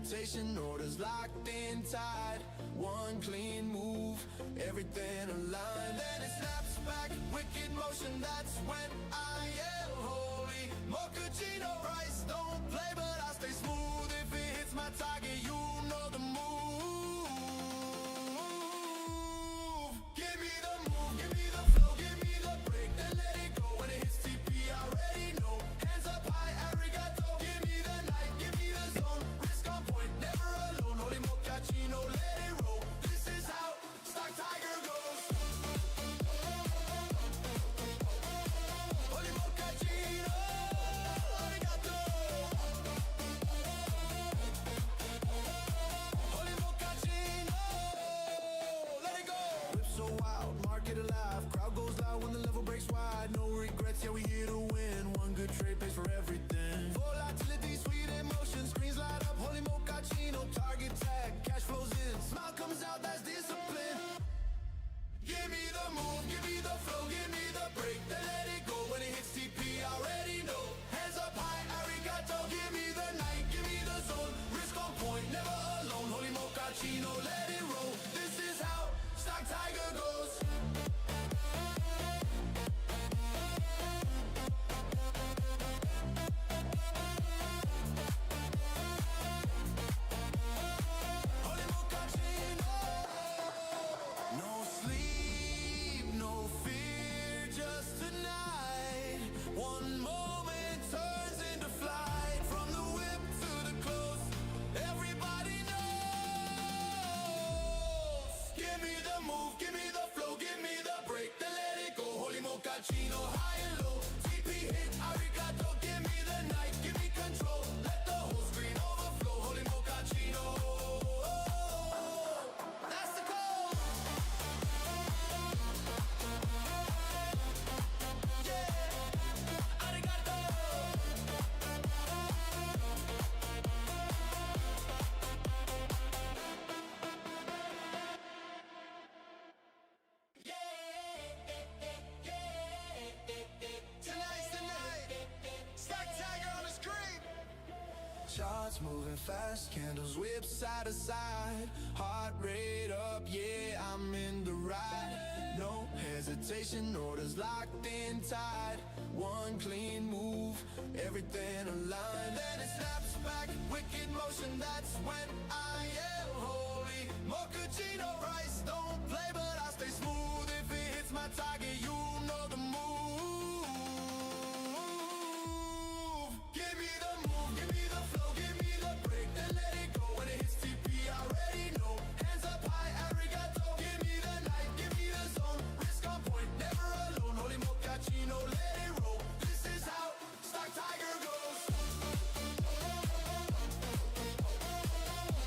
hesitation, orders locked in tight. One clean move, everything aligned. Then it snaps back, wicked motion, that's when I am holy. Mochaccino price, don't play but I stay smooth. If it hits my target, you know the move. Give me the move, give me the flow, give me the break, then let it go. When it hits TP, I already know. Hands up high, arigato. Give me the night, give me the zone. Risk on point, never alone. Holy mochaccino, let it roll. This is how StockTiger goes. Holy mochaccino, arigato. Holy mochaccino, let it go. Whip so wild, market alive. Crowd goes loud when the level breaks wide. No regrets, yeah, we here to win. One good trade pays for everything. Volatility, sweet emotion, screens light up. Holy mochaccino, target tag, cash flows in. Smile comes out, that's discipline. Give me the move, give me the flow, give me the break, then let it go. When it hits TP, I already know. Hands up high, arigato. Give me the night, give me the zone. Risk on point, never alone. Holy mochaccino, let it roll. This is how StockTiger goes. Holy mochaccino. No sleep, no fear, just tonight. One moment turns into flight. From the whip to the close, everybody knows. Give me the move, give me the flow, give me the break, then let it go. Holy mochaccino, high and low. TP hit, arigato. Give me the night, give me control. Let the whole screen overflow. Holy mochaccino, that's the call. Yeah, arigato. Tonight's the night. StockTiger on the screen. Charts moving fast, candles whip side to side. Heart rate up, yeah, I'm in the ride. No hesitation, orders locked in tight. One clean move, everything aligned. Then it snaps back, wicked motion, that's when I am holy. Mochaccino price, don't play but I stay smooth. If it hits my target, you know the move. Give me the move, give me the flow, give me the break, then let it go. When it hits TP, I already know. Hands up high, arigato. Give me the night, give me the zone. Risk on point, never alone. Holy mochaccino, let it roll. This is how StockTiger goes.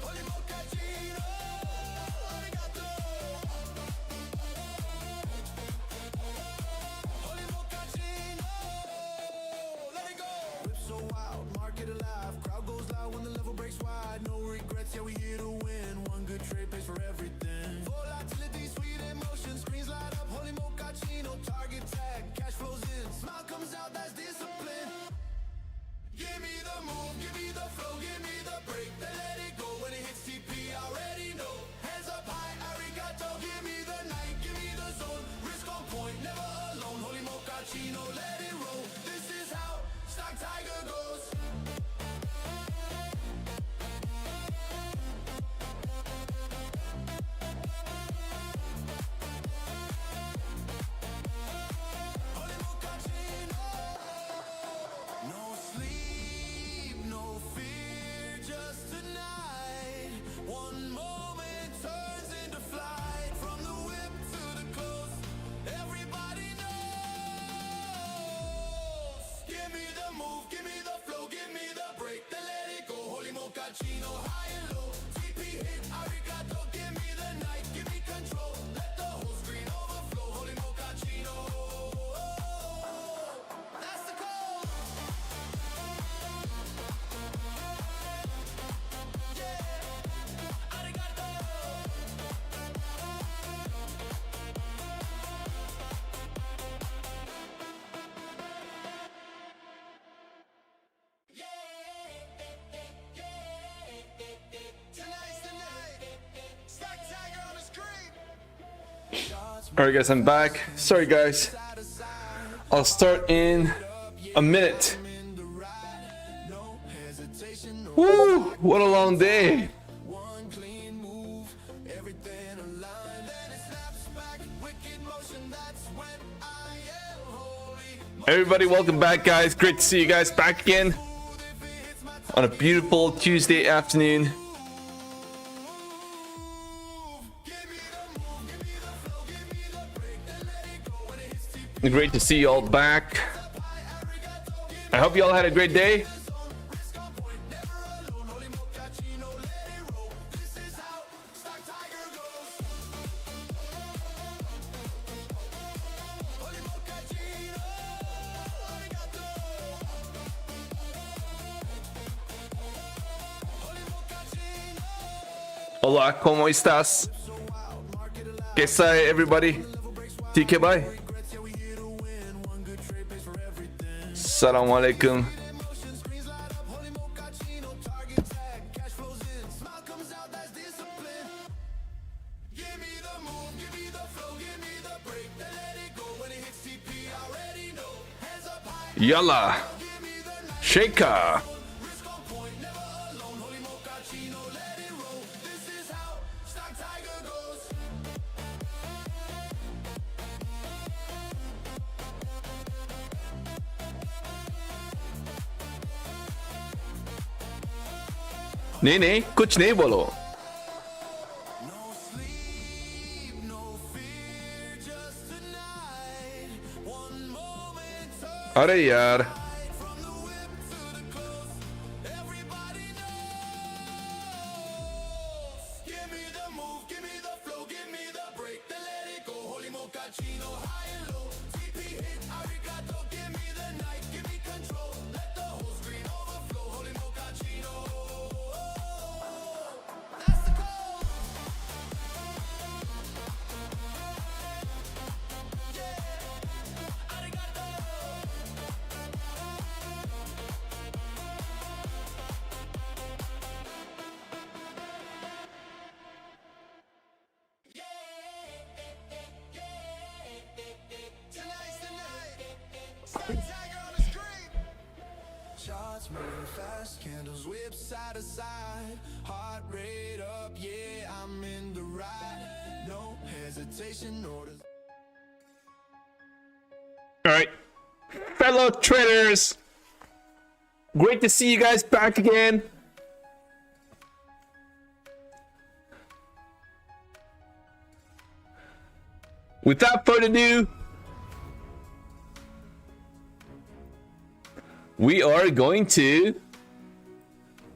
Holy mochaccino, arigato. Holy mochaccino, let it go. Whip so wild, market alive. Crowd goes loud when the level breaks wide. No regrets, yeah, we here to win. One good trade pays for everything. Volatility, sweet emotion, screens light up. Holy mochaccino, target tag, cash flows in. Smile comes out, that's discipline. Give me the move, give me the flow, give me the break, then let it go. When it hits TP, I already know. Hands up high, arigato. Give me the night, give me the zone. Risk on point, never alone. Holy mochaccino, let it roll. This is how StockTiger goes. Holy mochaccino. No sleep, no fear, just tonight. One moment turns into flight. From the whip to the close, everybody knows. Give me the move, give me the flow, give me the break, then let it go. Holy mochaccino, high and low. TP hit, arigato. Give me the night, give me control. Let the whole screen overflow. Holy mochaccino, that's the call. Yeah, arigato. Yeah, All right, guys, I'm back. Sorry, guys. I'll start in a minute. Woo! What a long day. Everybody, welcome back, guys. Great to see you guys back again on a beautiful Tuesday afternoon. Great to see you all back. I hope you all had a great day. Hola, ¿cómo estás? ¿Qué say, everybody? TK, bye. Assalamu alaikum. Yalla. Shaker. नहीं नहीं कुछ नहीं बोलो. अरे यार Charts moving fast, candles whip side to side, heart rate up, yeah, I'm in the ride, no hesitation, orders. All right, fellow traders, great to see you guys back again. Without further ado, we are going to,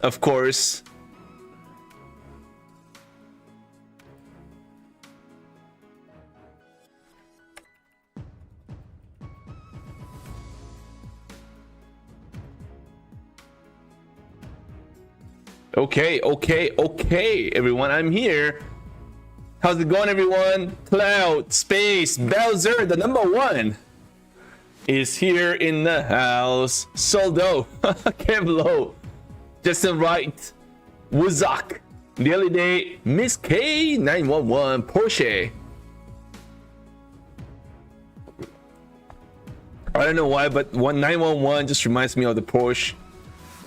of course, okay, everyone, I'm here. How's it going, everyone? Cloud, Space, Bowser, the #1 is here in the house. Soldo, Kevlo, Justin Wright, Wuzak, Daily Day, Miss K 911, Porsche. I don't know why, but 911 just reminds me of the Porsche.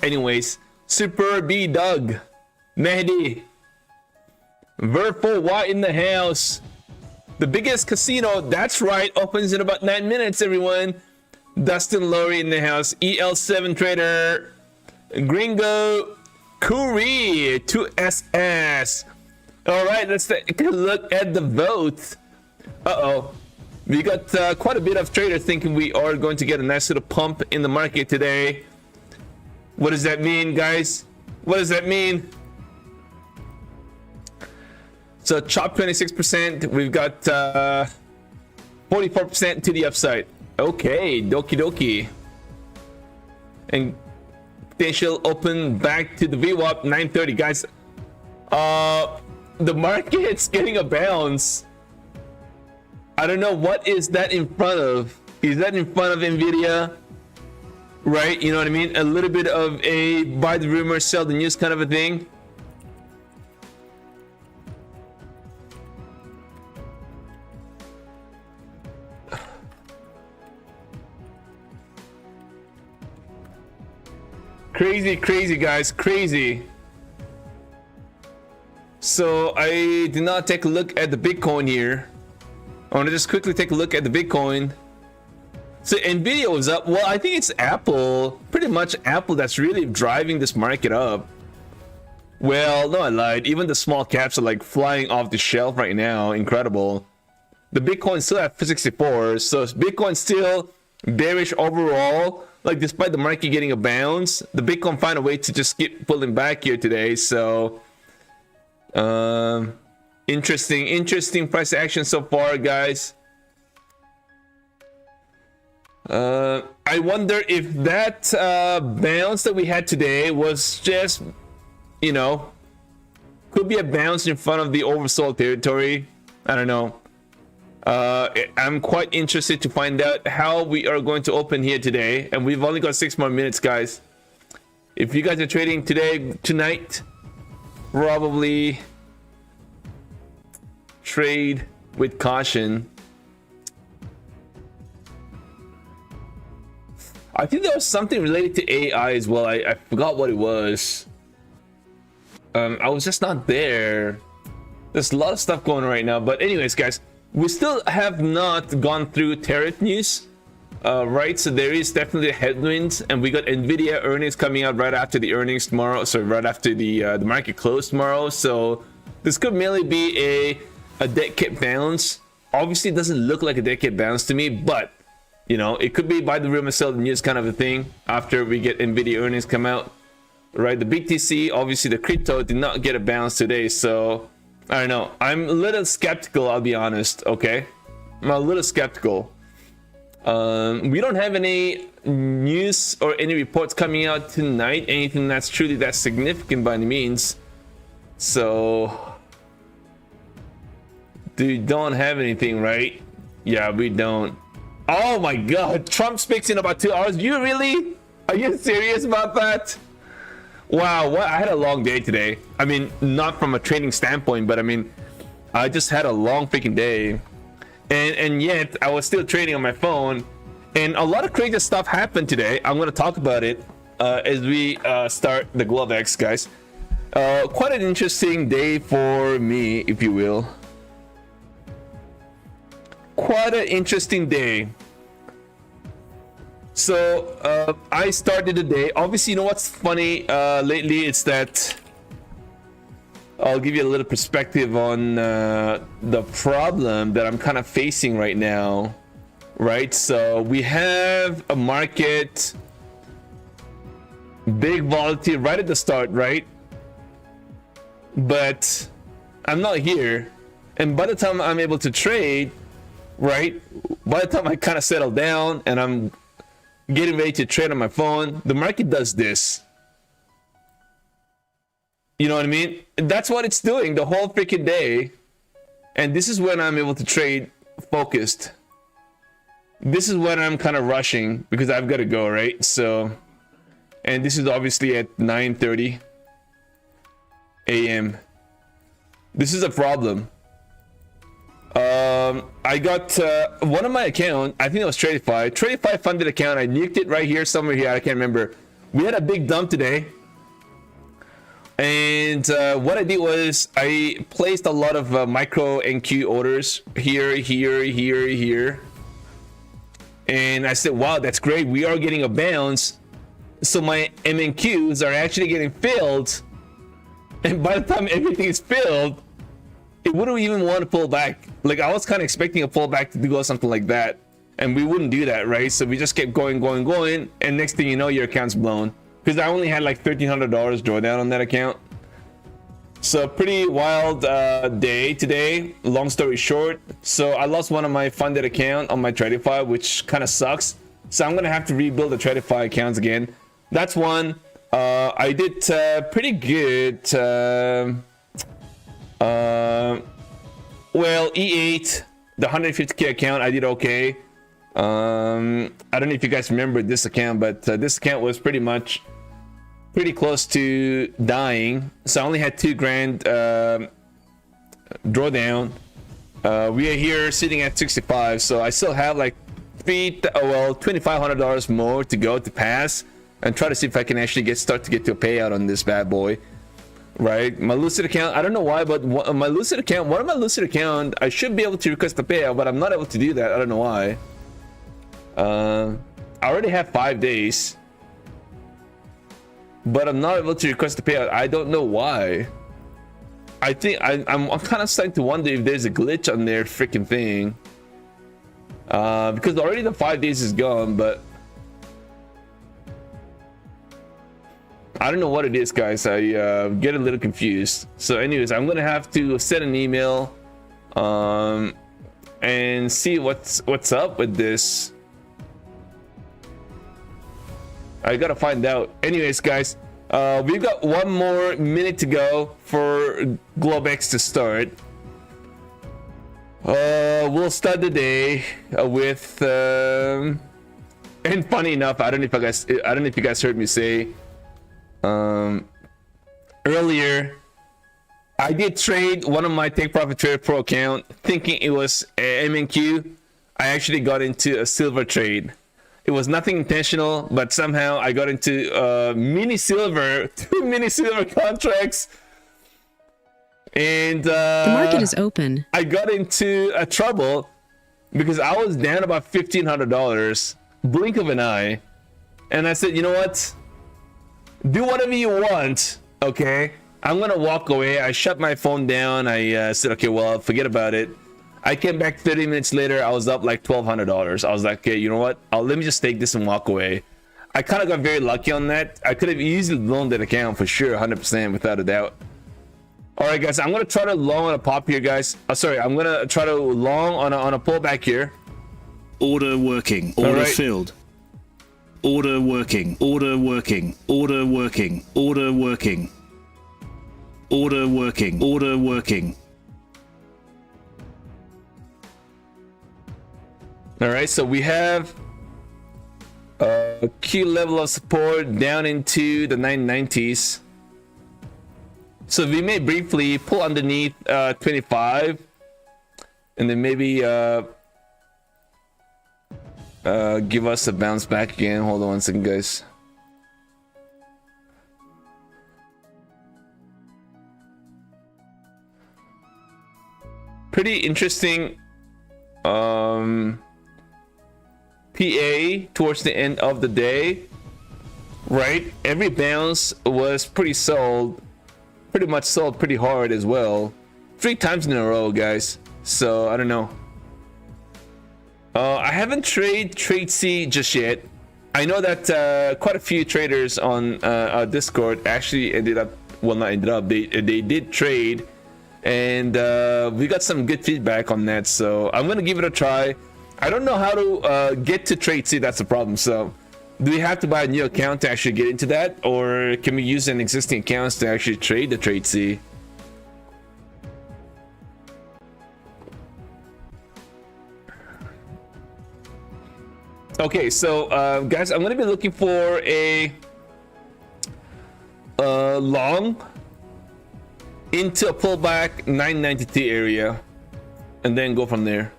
Anyways, Super B Doug, Mehdi, Verful Y in the house. The biggest casino, that's right, opens in about 9 minutes, everyone. Dustin Laurie in the house. EL7 Trader. Gringo. Curry. 2SS. All right, let's take a look at the vote. Uh-oh. We got quite a bit of traders thinking we are going to get a nice little pump in the market today. What does that mean, guys? What does that mean? So chop 26%. We've got 44% to the upside. Okay, dokie dokie. And potential open back to the VWAP 930, guys. The market's getting a bounce. I don't know what is that in front of. Is that in front of Nvidia? Right, you know what I mean? A little bit of a buy the rumor, sell the news kind of a thing. Crazy, guys, crazy. So I did not take a look at the Bitcoin here. I want to just quickly take a look at the Bitcoin. So Nvidia was up. Well, I think it's Apple, pretty much Apple, that's really driving this market up. Well, no, I lied. Even the small caps are like flying off the shelf right now. Incredible. The Bitcoin still at 64, so Bitcoin still bearish overall. Like, despite the market getting a bounce, the Bitcoin find a way to just keep pulling back here today. So interesting price action so far, guys. I wonder if that bounce that we had today was just, you know, could be a bounce in front of the oversold territory. I don't know. I'm quite interested to find out how we are going to open here today, and we've only got 6 more minutes, guys. If you guys are trading tonight, probably trade with caution. I think there was something related to AI as well. I forgot what it was. I was just not there. There's a lot of stuff going on right now, but anyways, guys, we still have not gone through tariff news, right? So there is definitely headwinds, and we got Nvidia earnings coming out right after the earnings tomorrow. So right after the market close tomorrow. So this could merely be a dead cat bounce. Obviously, it doesn't look like a dead cat bounce to me, but you know, it could be buy the rumor, sell the news kind of a thing after we get Nvidia earnings come out, right? The BTC, obviously the crypto did not get a bounce today, so I don't know. I'm a little skeptical, I'll be honest, okay? I'm a little skeptical. We don't have any news or any reports coming out tonight, anything that's truly that significant by any means. So we don't have anything, right? Yeah, we don't. Oh my god, Trump speaks in about 2 hours. You really? Are you serious about that? Wow, what? I had a long day today. I mean, not from a trading standpoint, but I mean, I just had a long freaking day. And yet, I was still trading on my phone. And a lot of crazy stuff happened today. I'm going to talk about it as we start the Globex, guys. Quite an interesting day for me, if you will. Quite an interesting day. So I started the day. Obviously, you know what's funny lately? It's that I'll give you a little perspective on the problem that I'm kind of facing right now, right? So we have a market, big volatility right at the start, right? But I'm not here, and by the time I'm able to trade, right, by the time I kind of settle down and I'm getting ready to trade on my phone, the market does this. You know what I mean? That's what it's doing the whole freaking day. And this is when I'm able to trade focused. This is when I'm kind of rushing because I've got to go, right? So, and this is obviously at 9:30 a.m. This is a problem. I got one of my account, I think it was Tradify funded account. I nuked it right here, somewhere here, I can't remember. We had a big dump today, and what I did was I placed a lot of micro NQ orders here, and I said, wow, that's great, we are getting a bounce. So my MNQs are actually getting filled, and by the time everything is filled, it wouldn't even want to pull back. Like, I was kind of expecting a pullback to go something like that, and we wouldn't do that, right? So we just kept going, and next thing you know, your account's blown. Because I only had like $1,300 drawdown on that account. So pretty wild day today, long story short. So I lost one of my funded account on my Tradify, which kind of sucks. So I'm gonna have to rebuild the Tradify accounts again. That's one. I did pretty good. Well, E8, the 150k account, I did okay. I don't know if you guys remember this account, but this account was pretty close to dying. So I only had $2,000 drawdown. We are here sitting at 65, so I still have like $2,500 more to go to pass. and try to see if I can actually start to get to a payout on this bad boy. Right, my Lucid account, I don't know why, but one of my Lucid account, I should be able to request a payout, but I'm not able to do that. I don't know why. I already have 5 days, but I'm not able to request a payout. I don't know why. I think I'm kind of starting to wonder if there's a glitch on their freaking thing, because already the 5 days is gone, but I don't know what it is, guys. I get a little confused. So anyways, I'm gonna have to send an email and see what's up with this. I gotta find out. Anyways, guys, we've got 1 more minute to go for Globex to start. We'll start the day with and funny enough, I don't know if you guys heard me say earlier, I did trade one of my Take Profit Trader Pro account thinking it was MNQ. I actually got into a silver trade. It was nothing intentional, but somehow I got into mini silver, 2 mini silver contracts, and the market is open. I got into a trouble because I was down about $1,500, blink of an eye, and I said, you know what? Do whatever you want, okay? I'm gonna walk away. I shut my phone down. I said, okay, well, forget about it. I came back 30 minutes later. I was up like $1,200. I was like, okay, you know what? Let me just take this and walk away. I kind of got very lucky on that. I could have easily loaned that account for sure, 100%, without a doubt. All right, guys, I'm gonna try to long on a pop here, guys. Sorry, I'm gonna try to long on a pullback here. Order working. Order filled. Order working. Order working. Order working. Order working. Order working. Order working. All right, so we have a key level of support down into the 990s. So we may briefly pull underneath 25, and then maybe give us a bounce back again. Hold on 1 second, guys. Pretty interesting PA towards the end of the day, right? Every bounce was pretty much sold pretty hard as well, 3 times in a row, guys. So I don't know. I haven't trade C just yet. I know that quite a few traders on our Discord actually ended up, well, not ended up, they did trade, and we got some good feedback on that. So I'm gonna give it a try. I don't know how to get to trade C. That's the problem. So do we have to buy a new account to actually get into that, or can we use an existing account to actually trade the trade C? Okay, so guys, I'm gonna be looking for a long into a pullback 992 area, and then go from there.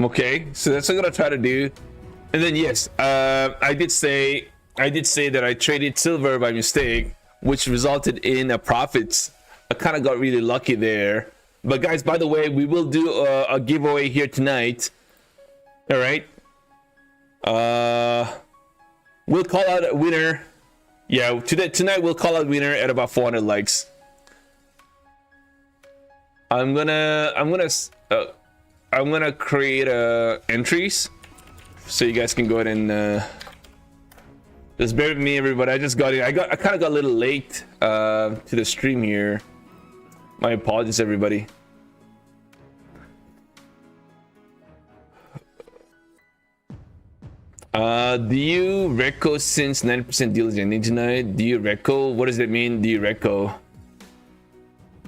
Okay, so that's what I'm gonna try to do. And then yes, I did say that I traded silver by mistake, which resulted in a profits. I kind of got really lucky there. But guys, by the way, we will do a giveaway here tonight. All right. We'll call out a winner. Yeah, tonight we'll call out winner at about 400 likes. I'm gonna create entries so you guys can go ahead and just bear with me, everybody. I just got in. I kind of got a little late to the stream here. My apologies, everybody. Do you reco since 90% deals ending tonight? Do you reco? What does that mean? Do you reco?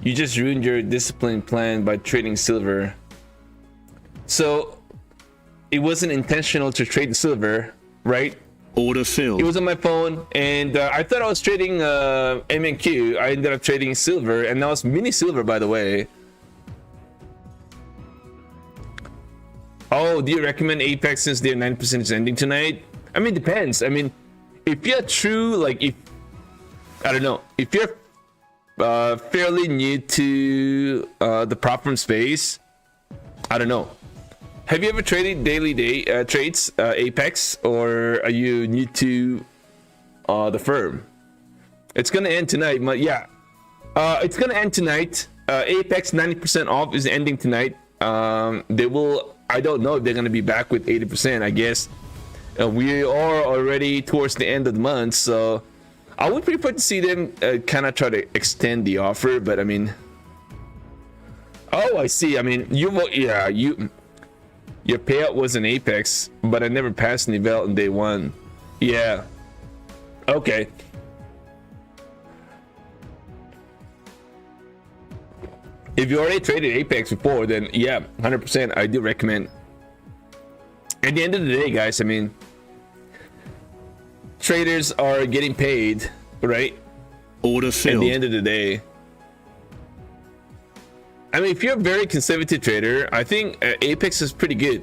You just ruined your discipline plan by trading silver. So it wasn't intentional to trade the silver, right? Order It filled. was on my phone, and I thought I was trading MNQ. I ended up trading silver, and that was mini silver, by the way. Oh, do you recommend Apex since their 9% is ending tonight? I mean, depends. I mean, if you're true, like if I don't know, if you're fairly new to the PROPFIRM space, I don't know. Have you ever traded daily trades Apex, or are you new to the firm? It's gonna end tonight. Yeah, it's gonna end tonight. Apex 90% off is ending tonight. They will. I don't know if they're gonna be back with 80%. I guess we are already towards the end of the month, so I would prefer to see them kind of try to extend the offer. But I mean, oh, I see. I mean, your payout was an Apex, but I never passed Nivelle on day one. Yeah. Okay. If you already traded Apex before, then yeah, 100%. I do recommend. At the end of the day, guys, I mean, traders are getting paid, right? Order filled. At the end of the day. I mean, if you're a very conservative trader, I think Apex is pretty good.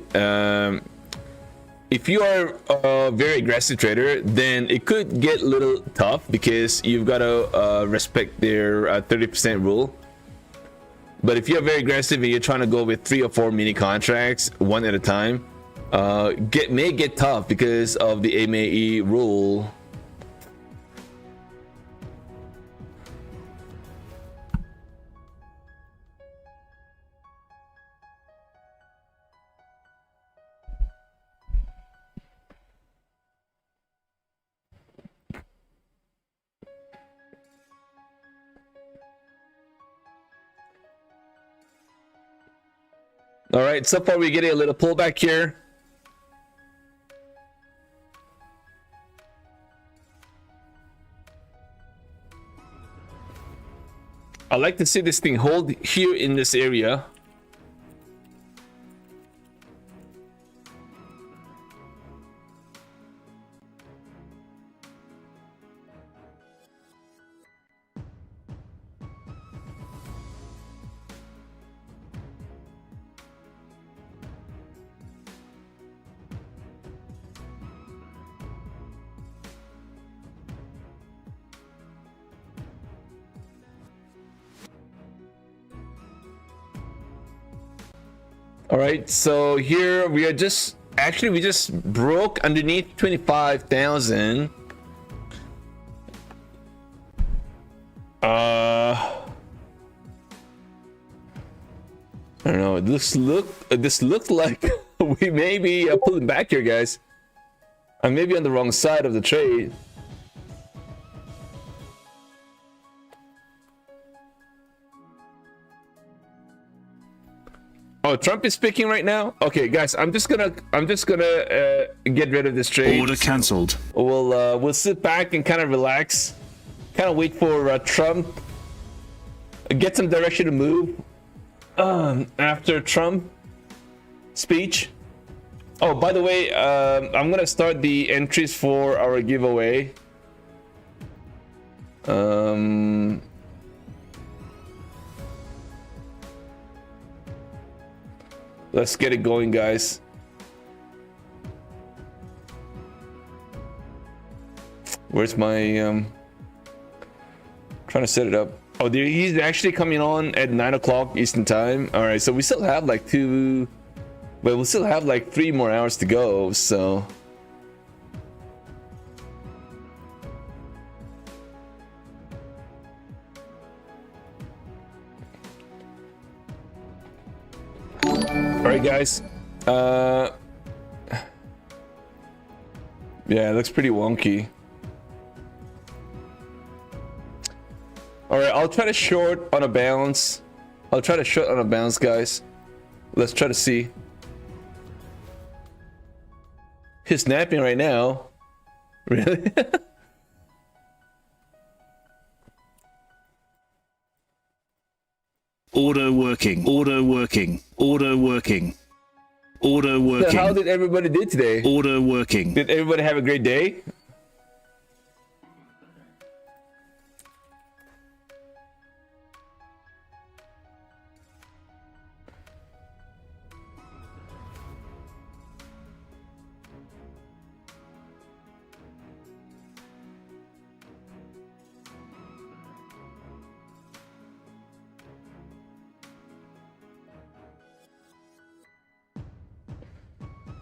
If you are a very aggressive trader, then it could get a little tough because you've got to respect their 30% rule. But if you're very aggressive and you're trying to go with 3 or 4 mini contracts, one at a time, may get tough because of the MAE rule. All right, so far we're getting a little pullback here. I like to see this thing hold here in this area. All right, so here we are just we just broke underneath 25,000. I don't know. This looks like we may be pulling back here, guys. I may be on the wrong side of the trade. Oh, Trump is speaking right now. Okay, guys, I'm just gonna get rid of this trade. Order cancelled. We'll sit back and kind of relax, kind of wait for Trump get some direction to move after Trump speech. Oh, by the way, I'm gonna start the entries for our giveaway. Let's get it going, guys. Where's my trying to set it up? Oh, he's actually coming on at 9 o'clock Eastern time. All right, so we still have like we'll still have like 3 more hours to go. So all right, guys. Yeah, it looks pretty wonky. All right, I'll try to short on a bounce. Guys. Let's try to see. He's snapping right now. Really? Order working. Order working. Order working. Order So working. how did everybody do today? Order working. Did everybody have a great day?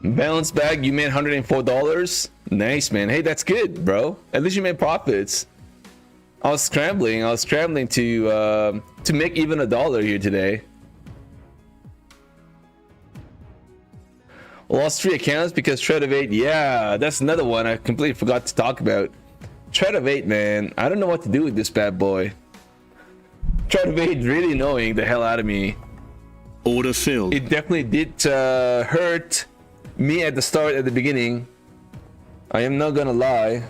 Bounce back, you made $104. Nice, man. Hey, that's good, bro. At least you made profits. I was scrambling to make even $1 here today. Lost 3 accounts because Trade of 8. Yeah, that's another one I completely forgot to talk about. Trade of 8, man. I don't know what to do with this bad boy. Trade of 8 really annoying the hell out of me. Order filled. It definitely did hurt me at the start, at the beginning. I am not gonna lie.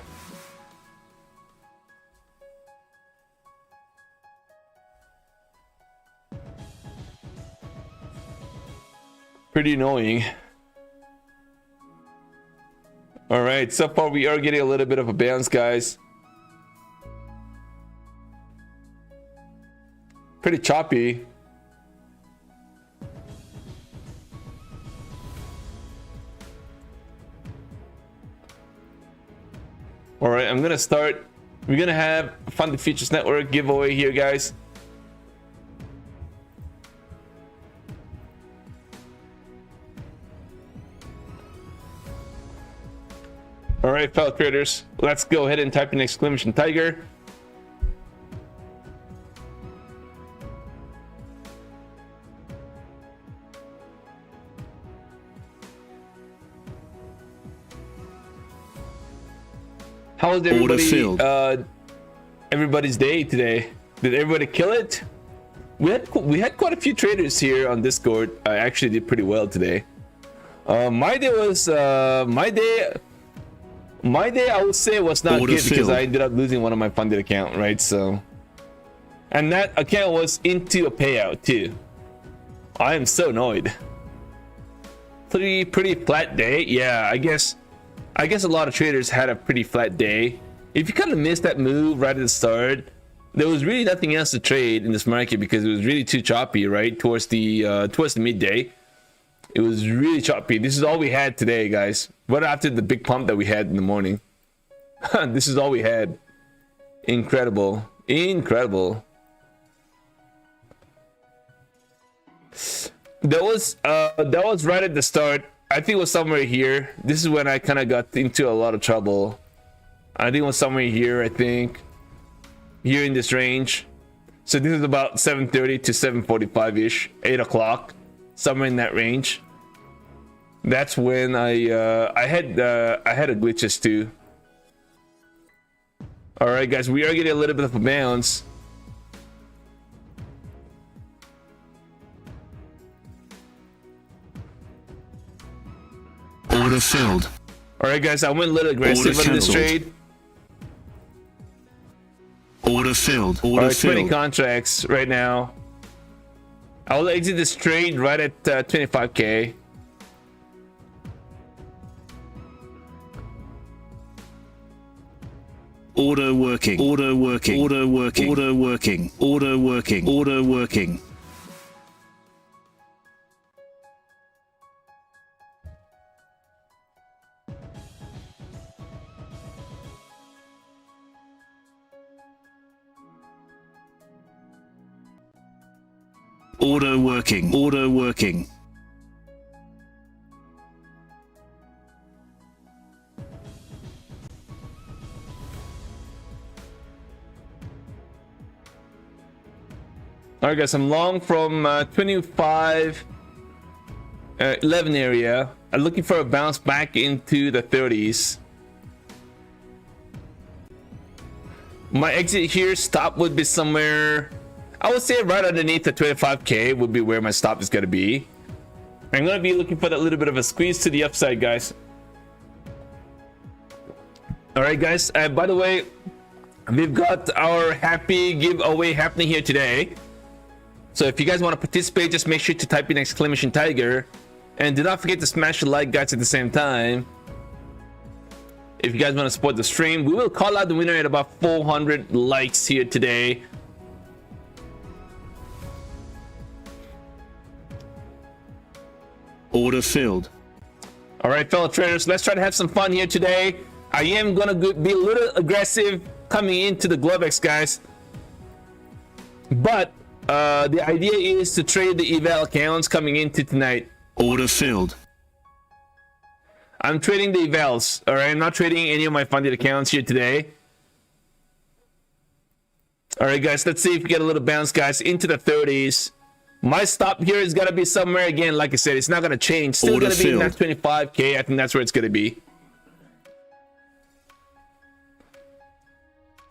Pretty annoying. All right, so far we are getting a little bit of a bounce, guys. Pretty choppy. All right, I'm gonna start. We're gonna have a Funded Futures Network giveaway here, guys. All right, fellow traders, let's go ahead and type in exclamation tiger. How was everybody's day today? Did everybody kill it? We had quite a few traders here on Discord. I actually did pretty well today. My day I would say was not good because I ended up losing one of my funded account, right? So, and that account was into a payout too. I am so annoyed. Pretty flat day. Yeah, I guess a lot of traders had a pretty flat day. If you kind of missed that move right at the start, there was really nothing else to trade in this market because it was really too choppy, right? Towards the midday, it was really choppy. This is all we had today, guys. Right after the big pump that we had in the morning, this is all we had. Incredible. That was right at the start. I think it was somewhere here. This is when I kind of got into a lot of trouble. I think it was somewhere here. I think here in this range. So this is about 7:30 to 7:45 ish, 8 o'clock, somewhere in that range. That's when I had a glitches too. All right, guys, we are getting a little bit of a bounce. Order filled. All right, guys, I went a little aggressive on this trade. Order filled. Order All right, filled. 20 contracts right now. I will exit this trade right at 25k. Order working. Order working. Order working. Order working. Order working. Order working. Order working. Order working. Alright, guys, I'm long from 25 11 area. I'm looking for a bounce back into the 30s. My exit here, stop would be somewhere, I would say right underneath the 25k would be where my stop is going to be. I'm going to be looking for that little bit of a squeeze to the upside, guys. Alright, guys, by the way, we've got our happy giveaway happening here today. So if you guys want to participate, just make sure to type in exclamation tiger And do not forget to smash the like, guys, at the same time. If you guys want to support the stream, we will call out the winner at about 400 likes here today. Order filled. All right, fellow traders, let's try to have some fun here today. I am gonna be a little aggressive coming into the Globex, guys, but the idea is to trade the eval accounts coming into tonight. Order filled. I'm trading the evals. All right, I'm not trading any of my funded accounts here today. All right, guys, let's see if we get a little bounce, guys, into the 30s. My stop here is gonna be somewhere again. Like I said, it's not gonna change. Still Order gonna be in filled. that 25K. I think that's where it's gonna be.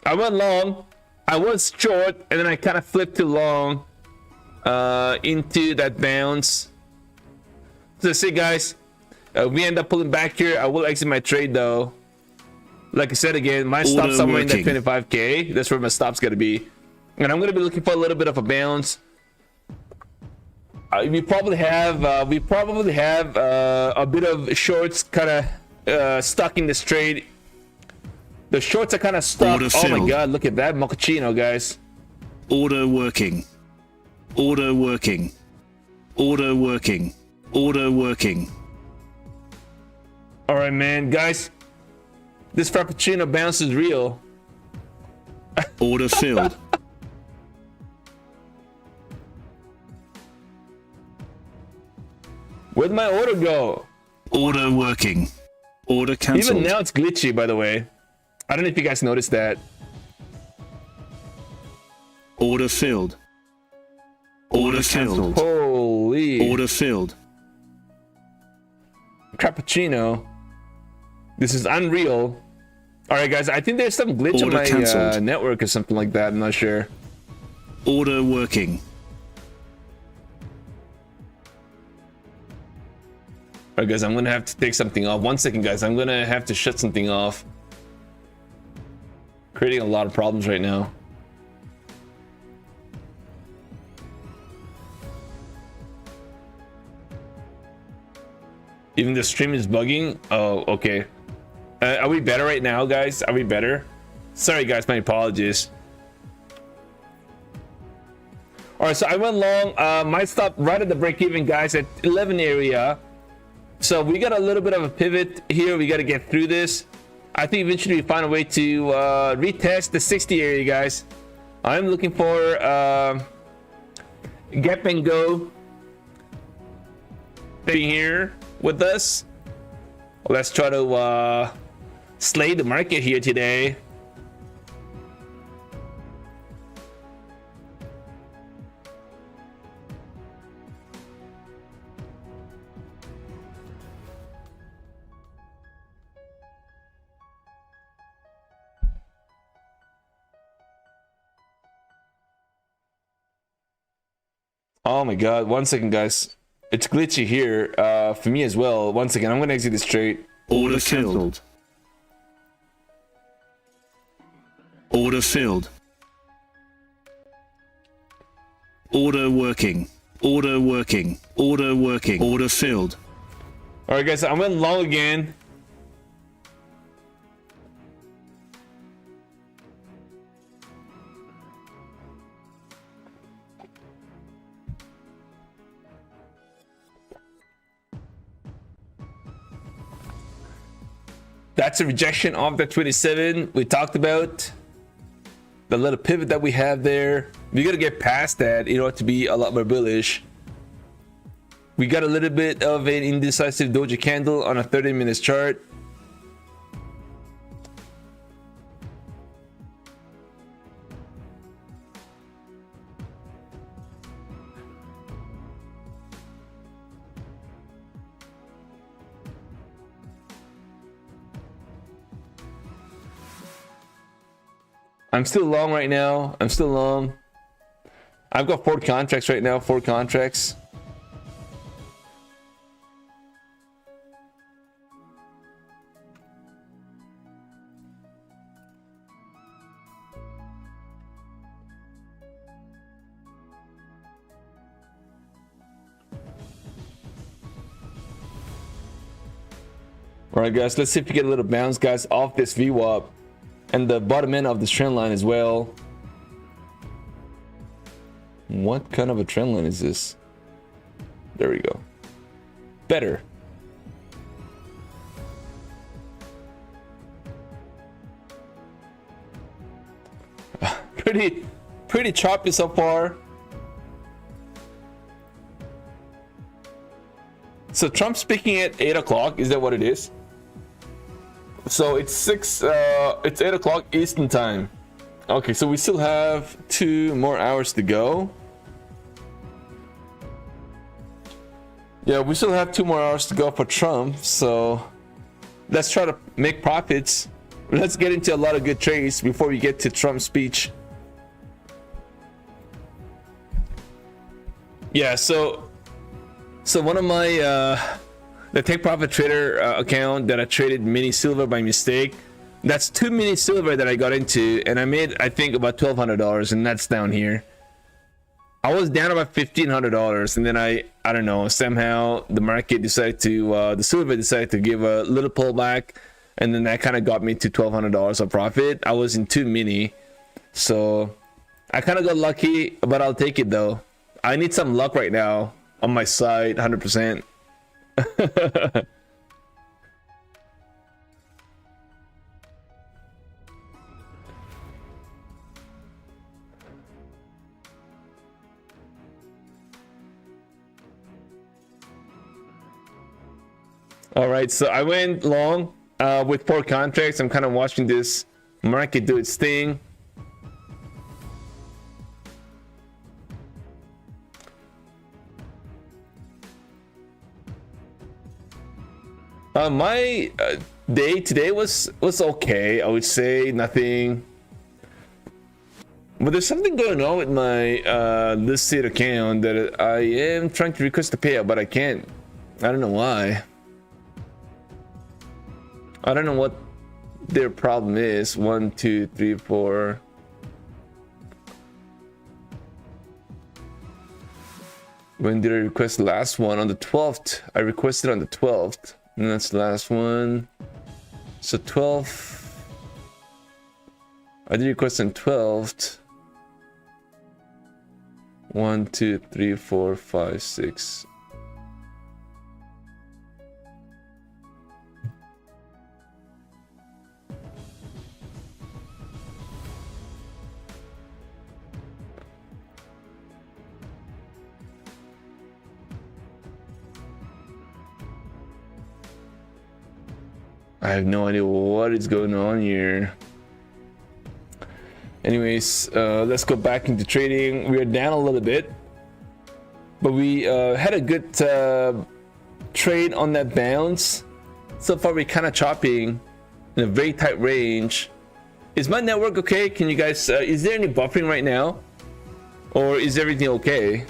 I went long, I was short, and then I kind of flipped to long into that bounce. So see, guys, we end up pulling back here. I will exit my trade though. Like I said again, my stop somewhere in that 25K. That's where my stop's gonna be, and I'm gonna be looking for a little bit of a bounce. We probably have a bit of shorts kind of stuck in this trade. The shorts are kind of stuck. Order Oh my filled. god, look at that mochaccino, guys. Order working. Order working. Order working. Order working. All right, man, guys, this frappuccino bounce is real. Order filled. Where'd my order go? Order working. Order cancelled. Even now it's glitchy, by the way. I don't know if you guys noticed that. Order filled. Order filled. Holy Order filled. cappuccino. This is unreal. All right, guys, I think there's some glitch on Order my cancelled. network or something like that. I'm not sure. Order working. All right, guys, I'm gonna have to take something off. 1 second, guys. I'm gonna have to shut something off. Creating a lot of problems right now. Even the stream is bugging. Oh, okay. Are we better right now, guys? Are we better? Sorry, guys. My apologies. All right, so I went long. My stop right at the break even, guys, at 11 area. So we got a little bit of a pivot here. We got to get through this. I think eventually we find a way to retest the 60 area, guys. I'm looking for gap and go thing here with us. Let's try to slay the market here today. Oh my god, 1 second, guys. It's glitchy here for me as well. 1 second, I'm gonna exit this trade. Order filled. Order filled. Order working. Order working. Order working. Order filled. All right, guys, I went long again. That's a rejection of the 27 we talked about. The little pivot that we have there. We got to get past that in order to be a lot more bullish. We got a little bit of an indecisive doji candle on a 30-minute chart. I'm still long right now. I'm still long. I've got 4 contracts right now. 4 contracts. All right, guys, let's see if we get a little bounce, guys, off this VWAP and the bottom end of this trend line as well. What kind of a trend line is this? There we go. Better. Pretty choppy so far. So Trump speaking at 8 o'clock, is that what it is? So it's 8 o'clock Eastern time. Okay, so we still have 2 more hours to go. Yeah, we still have 2 more hours to go for Trump, so let's try to make profits. Let's get into a lot of good trades before we get to Trump's speech. Yeah, so one of my the Take Profit Trader account that I traded mini silver by mistake, that's 2 mini silver that I got into, and I made, I think, about $1,200, and that's down here. I was down about $1,500, and then I don't know, somehow the market decided to the silver decided to give a little pullback, and then that kind of got me to $1,200 of profit. I was in 2 mini, so I kind of got lucky, but I'll take it though. I need some luck right now on my side, 100%. All right, so I went long with 4 contracts. I'm kind of watching this market do its thing. My day today was okay. I would say nothing, but there's something going on with my listed account that I am trying to request a payout, but I can't. I don't know why. I don't know what their problem is. 1, 2, 3, 4. When did I request the last one? On the 12th. I requested on the 12th. And that's the last one. So 12th. I did request on 12th. 1, 2, 3, 4, 5, 6. I have no idea what is going on here. Anyways, let's go back into trading. We are down a little bit, but we had a good trade on that bounce. So far, we're kind of chopping in a very tight range. Is my network okay? Can you guys? Is there any buffering right now, or is everything okay?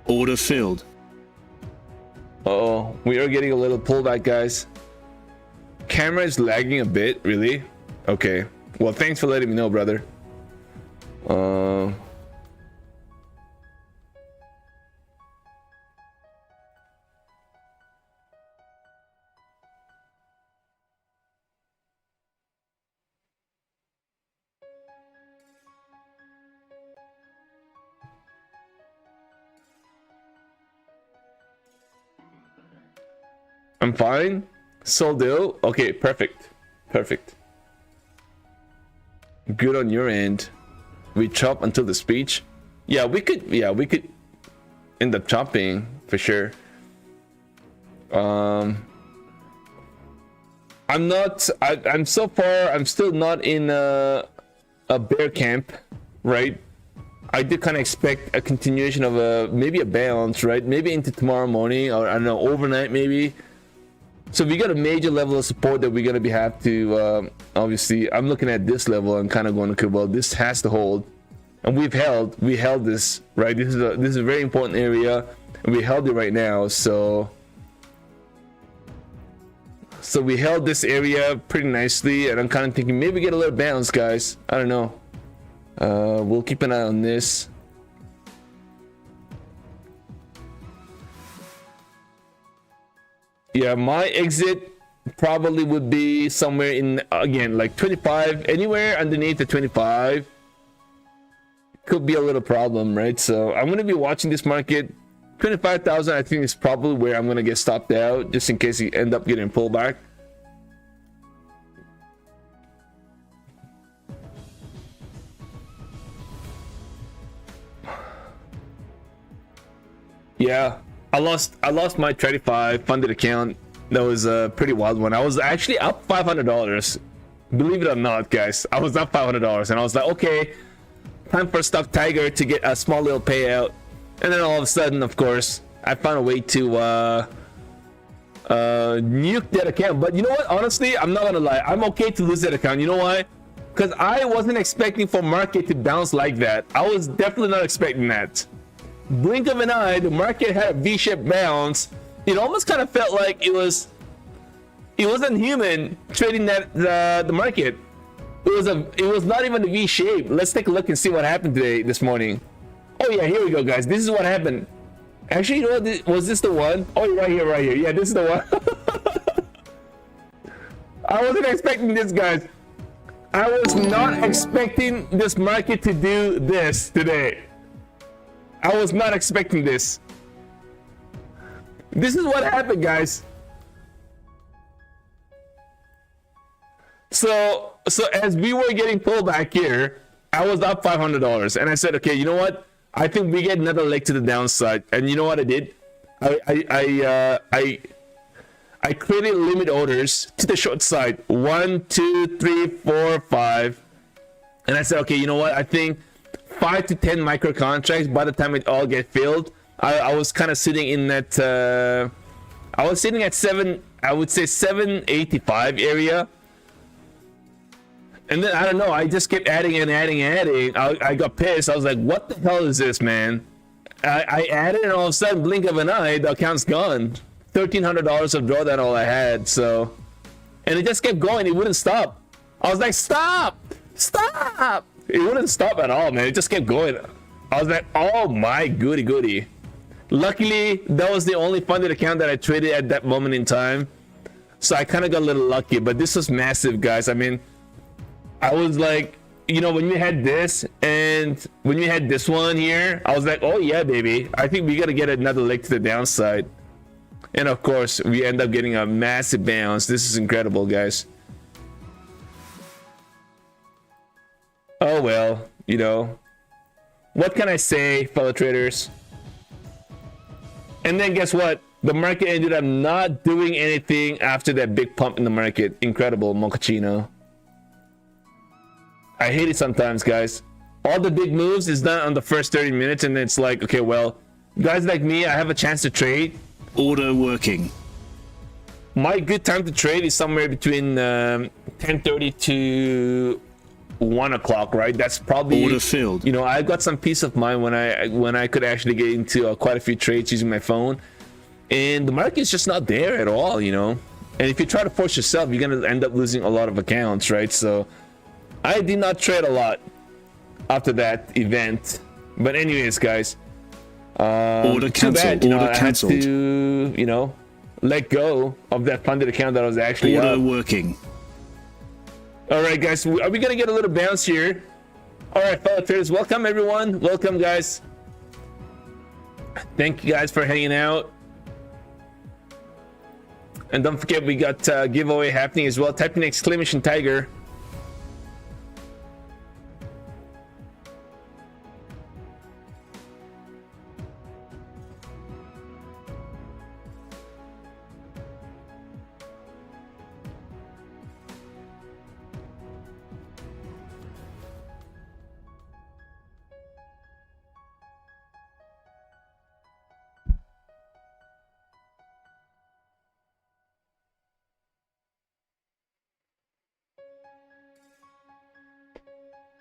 Order filled. Uh-oh, we are getting a little pullback, guys. Camera is lagging a bit, really? Okay. Well, thanks for letting me know, brother. I'm fine. Sold out. Okay, perfect. Perfect. Good on your end. We chop until the speech. Yeah, we could end up chopping for sure. I'm so far, I'm still not in a bear camp, right? I did kind of expect a continuation of maybe a bounce, right? Maybe into tomorrow morning, or I don't know, overnight maybe. So we got a major level of support that we're gonna have to obviously. I'm looking at this level and kind of going, okay, well, this has to hold, and we held this, right? This is a very important area. We held it right now, so we held this area pretty nicely, and I'm kind of thinking maybe get a little bounce, guys. I don't know. We'll keep an eye on this. Yeah, my exit probably would be somewhere in, again, like 25, anywhere underneath the 25 could be a little problem, right? So I'm going to be watching this market. 25,000 I think is probably where I'm going to get stopped out, just in case you end up getting pullback. Yeah, I lost my 35 funded account. That was a pretty wild one. I was actually up $500. Believe it or not, guys, I was up $500, and I was like, okay, time for StockTiger to get a small little payout. And then all of a sudden, of course, I found a way to nuke that account. But you know what? Honestly, I'm not gonna lie. I'm okay to lose that account. You know why? Because I wasn't expecting for market to bounce like that. I was definitely not expecting that. Blink of an eye, the market had a V-shaped bounce. It almost kind of felt like it wasn't human trading that the market. It was not even a V shape. Let's take a look and see what happened this morning. Oh yeah, here we go, guys. This is what happened. Actually, you know what? Was this the one? Oh, right here. Yeah, this is the one. I wasn't expecting this, guys. I was not expecting this market to do this today. I was not expecting this. This is what happened, guys. So as we were getting pulled back here, I was up $500, and I said, okay, you know what? I think we get another leg to the downside. And you know what I did? I created limit orders to the short side. 1, 2, 3, 4, 5. And I said, okay, you know what? I think 5 to 10 micro contracts. By the time it all get filled, I was kind of sitting in that. I was sitting at 7. I would say 785 area. And then I don't know, I just kept adding and adding. I got pissed. I was like, what the hell is this, man? I added, and all of a sudden, blink of an eye, the account's gone. $1,300 of drawdown, all I had. So, and it just kept going. It wouldn't stop. I was like, stop. It wouldn't stop at all, man. It just kept going. I was like, oh my goody. Luckily, that was the only funded account that I traded at that moment in time. So I kind of got a little lucky, but this was massive, guys. I mean, I was like, you know, when you had this and when you had this one here, I was like, oh yeah, baby. I think we got to get another leg to the downside. And of course, we end up getting a massive bounce. This is incredible, guys. Oh well, you know, what can I say, fellow traders? And then guess what? The market ended up not doing anything after that big pump in the market. Incredible, mochaccino. I hate it sometimes, guys. All the big moves is done on the first 30 minutes, and then it's like, okay, well, guys like me, I have a chance to trade. Order working. My good time to trade is somewhere between 10:30 to 1 o'clock, right? That's probably Order filled. You know, I got some peace of mind when I could actually get into quite a few trades using my phone, and the market's just not there at all, you know. And if you try to force yourself, you're gonna end up losing a lot of accounts, right? So I did not trade a lot after that event. But anyways, guys, order cancelled. I had to, you know, let go of that funded account that was actually order up. working. All right, guys, are we gonna get a little bounce here? All right, fellow traders, welcome everyone. Welcome, guys. Thank you guys for hanging out. And don't forget, we got giveaway happening as well. Type in exclamation tiger.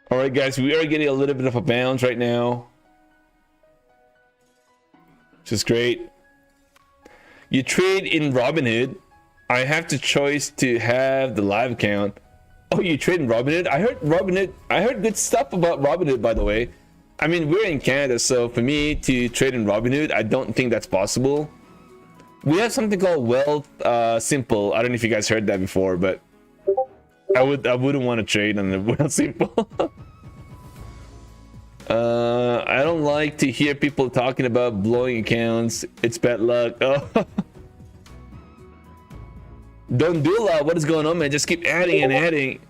All right, guys, we are getting a little bit of a bounce right now. which is great. You trade in Robinhood. I have the choice to have the live account. Oh, you trade in Robinhood? I heard good stuff about Robinhood, by the way. I mean, we're in Canada, so for me to trade in Robinhood, I don't think that's possible. We have something called Wealth Simple. I don't know if you guys heard that before, but I wouldn't want to trade on the Wealth Simple. I don't like to hear people talking about blowing accounts. It's bad luck. Oh. Don't do a lot. What is going on, man? Just keep adding and adding.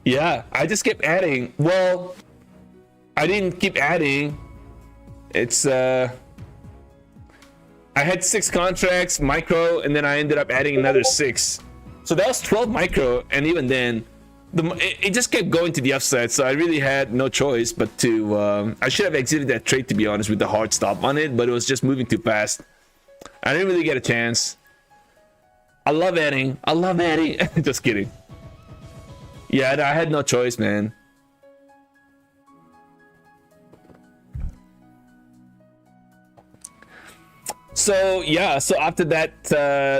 Yeah, I just kept adding. Well, I didn't keep adding. It's I had 6 contracts micro, and then I ended up adding another 6. So that was 12 micro, and even then, it just kept going to the upside. So I really had no choice but to. I should have exited that trade, to be honest, with the hard stop on it, but it was just moving too fast. I didn't really get a chance. I love adding. Just kidding. Yeah, I had no choice, man. So yeah, so after that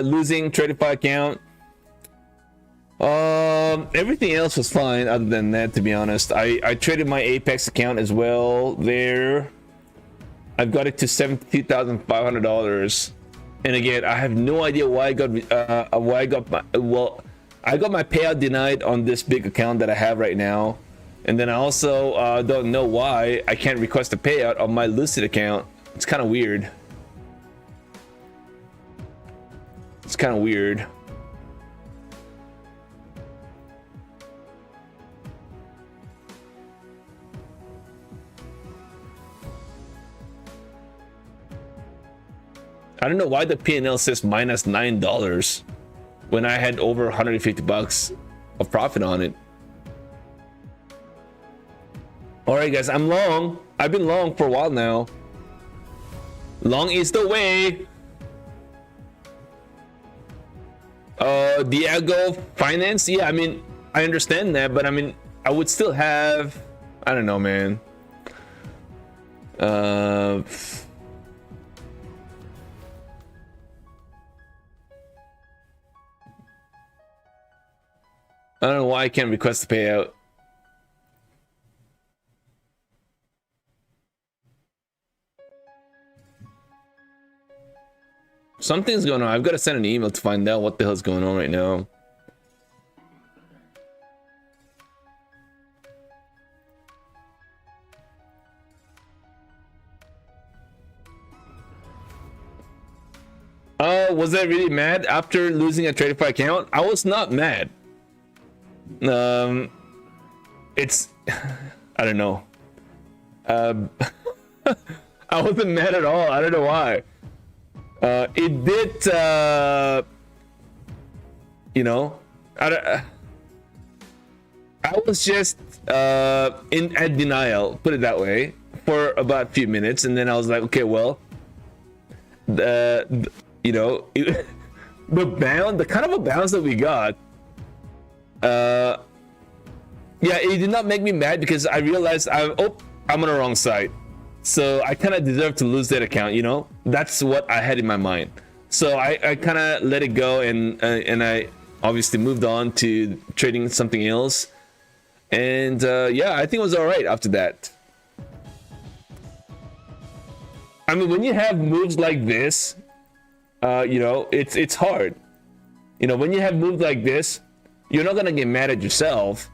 losing Tradify account, everything else was fine other than that, to be honest. I traded my Apex account as well there. I've got it to $72,500. And again, I have no idea why I got my payout denied on this big account that I have right now. And then I also don't know why I can't request a payout on my Lucid account. It's kind of weird. It's kind of weird. I don't know why the P&L says minus $9 when I had over 150 bucks of profit on it. All right, guys, I'm long. I've been long for a while now. Long is the way. Diego Finance, yeah, I mean, I understand that, but I mean, I would still have, I don't know, man. I don't know why I can't request a payout. Something's going on. I've got to send an email to find out what the hell's going on right now. Was I really mad after losing a Tradify account? I was not mad. It's I don't know. I wasn't mad at all. I don't know why. It did you know, I was just in denial, put it that way, for about a few minutes, and then I was like, okay, well, you know, the kind of a bounce that we got, yeah, it did not make me mad because I realized I'm on the wrong side, so I kind of deserve to lose that account, you know. That's what I had in my mind, so I kind of let it go, and I obviously moved on to trading something else, and yeah, I think it was all right after that. I mean, when you have moves like this, you know, it's hard. You know, when you have moves like this, you're not gonna get mad at yourself.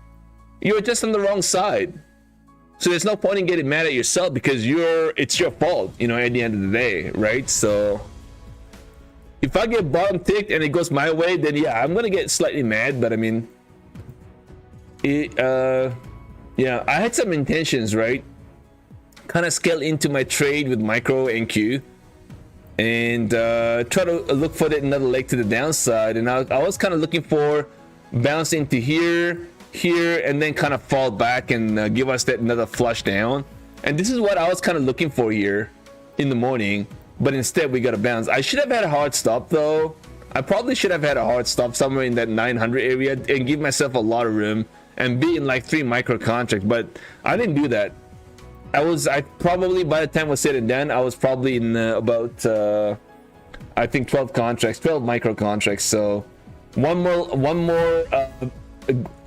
You're just on the wrong side. So there's no point in getting mad at yourself because it's your fault, you know, at the end of the day, right? So if I get bottom ticked and it goes my way, then yeah, I'm gonna get slightly mad. But I mean, yeah, I had some intentions, right? Kind of scale into my trade with micro and Q, and try to look for that another leg to the downside. And I was kind of looking for bouncing to here, and then kind of fall back and give us that another flush down. And this is what I was kind of looking for here in the morning, but instead we got a bounce. I should have had a hard stop though. I probably should have had a hard stop somewhere in that 900 area and give myself a lot of room and be in like 3 micro contracts, but I didn't do that. I probably, by the time I was said and done, I was probably in about I think 12 contracts, 12 micro contracts. So one more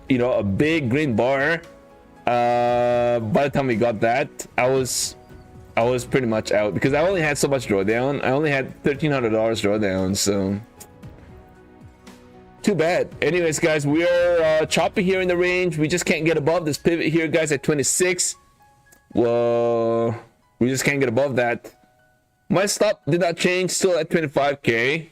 you know, a big green bar. By the time we got that, I was pretty much out because I only had so much drawdown. I only had $1,300 drawdown, so too bad. Anyways, guys, we are choppy here in the range. We just can't get above this pivot here, guys, at 26. Well, we just can't get above that. My stop did not change, still at 25k.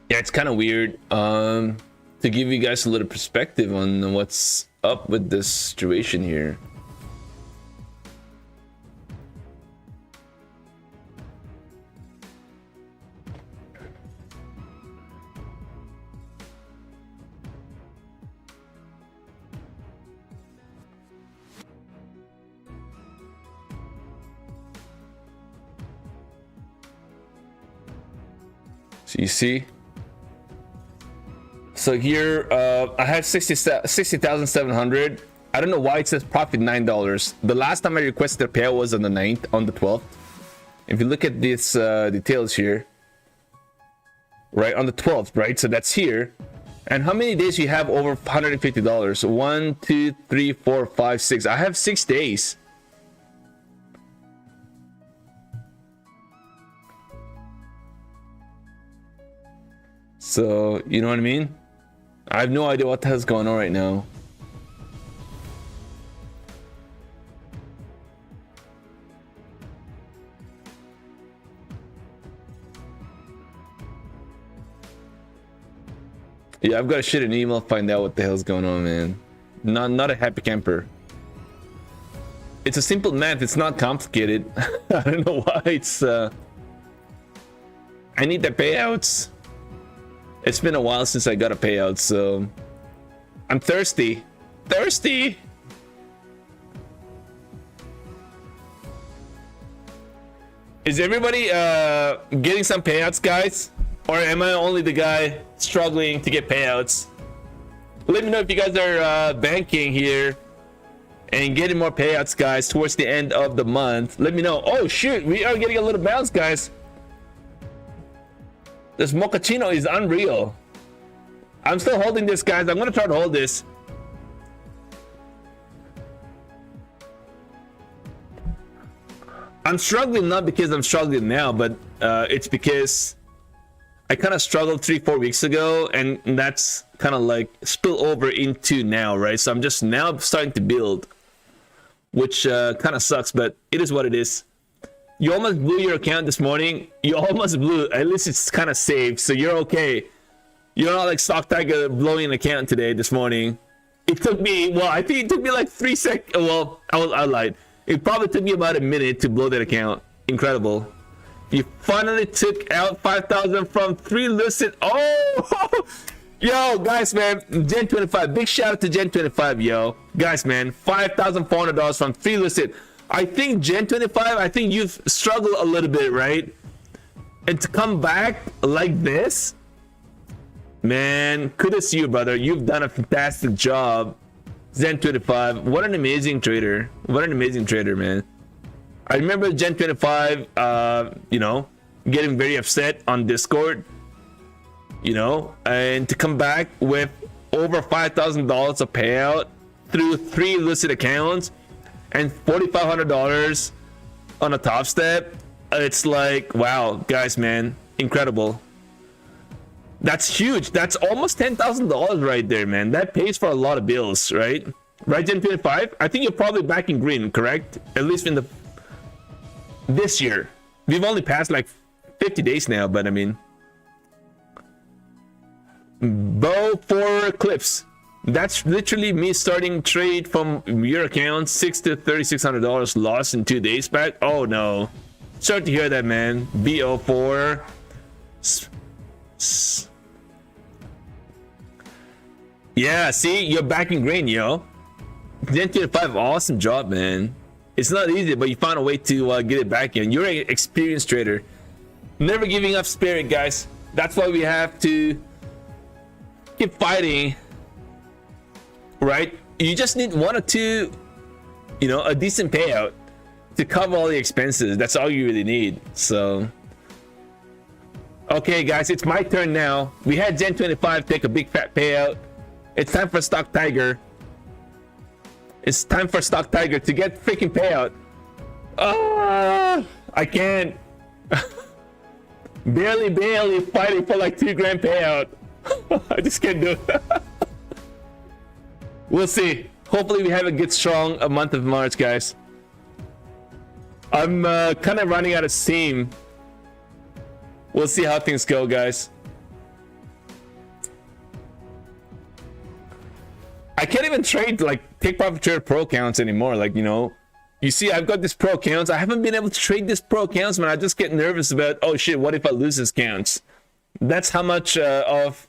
Yeah, it's kind of weird. To give you guys a little perspective on what's up with this situation here. So you see, so here I have 60,700. I don't know why it says profit $9. The last time I requested a payout was on the 9th, on the 12th. If you look at these details here, right on the 12th, right? So that's here. And how many days you have over $150? 1, 2, 3, 4, 5, 6. I have 6 days. So, you know what I mean? I have no idea what the hell's going on right now. Yeah, I've got to shoot an email, find out what the hell's going on, man. Not a happy camper. It's a simple math, it's not complicated. I don't know why it's I need the payouts. It's been a while since I got a payout, so I'm thirsty. Thirsty! Is everybody getting some payouts, guys? Or am I only the guy struggling to get payouts? Let me know if you guys are banking here and getting more payouts, guys, towards the end of the month. Let me know. Oh, shoot, we are getting a little bounce, guys. This mochaccino is unreal. I'm still holding this, guys. I'm gonna try to hold this. I'm struggling not because I'm struggling now, but it's because I kind of struggled 3-4 weeks ago, and that's kind of like spill over into now, right? So I'm just now starting to build, which kind of sucks, but it is what it is. You almost blew your account this morning. You almost blew. At least it's kind of saved, so you're okay. You're not like StockTiger blowing an account today, this morning. It took me, well, I think it took me like 3 seconds. Well, I lied. It probably took me about a minute to blow that account. Incredible. You finally took out 5,000 from 3 listed. Oh, yo, guys, man. Gen 25. Big shout out to Gen 25, yo. Guys, man. $5,400 from 3 listed. I think Gen 25, I think you've struggled a little bit, right? And to come back like this, man, kudos to you, brother. You've done a fantastic job. Gen 25, what an amazing trader. What an amazing trader, man. I remember Gen 25, you know, getting very upset on Discord, you know, and to come back with over $5,000 of payout through 3 listed accounts and $4,500 on a top step. It's like, wow, guys, man, incredible. That's huge. That's almost $10,000 right there, man. That pays for a lot of bills, right? Right, Gen 25? I think you're probably back in green, correct? At least in this year. We've only passed like 50 days now, but I mean, bow for clips. That's literally me starting trade from your account, $600 to $3,600 lost in 2 days back. Oh no, Sorry to hear that, man. BO4. Yeah, see, you're back in green, yo. Gen 25, awesome job, man. It's not easy, but you found a way to get it back in. You're an experienced trader. Never giving up spirit, guys. That's why we have to keep fighting, right? You just need one or two, you know, a decent payout to cover all the expenses. That's all you really need. So, okay, guys, it's my turn now. We had Gen 25 take a big fat payout. It's time for StockTiger. It's time for StockTiger to get freaking payout. I can't. barely fighting for like $2,000 payout. I just can't do it. We'll see. Hopefully we have a good strong month of March, guys. I'm kind of running out of steam. We'll see how things go, guys. I can't even trade like take profit trade pro accounts anymore. Like, you know, you see, I've got this pro accounts. I haven't been able to trade this pro accounts, man. I just get nervous about, oh shit, what if I lose this accounts? That's how much of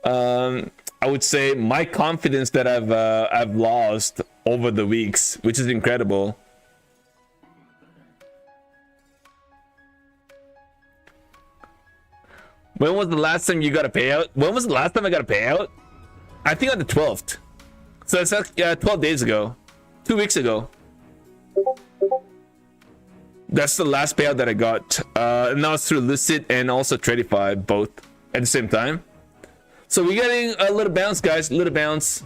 I would say my confidence that I've lost over the weeks, which is incredible. When was the last time you got a payout? When was the last time I got a payout? I think on the 12th. So it's like 12 days ago. 2 weeks ago. That's the last payout that I got. And that was through Lucid and also Tradify, both at the same time. So we're getting a little bounce, guys. A little bounce.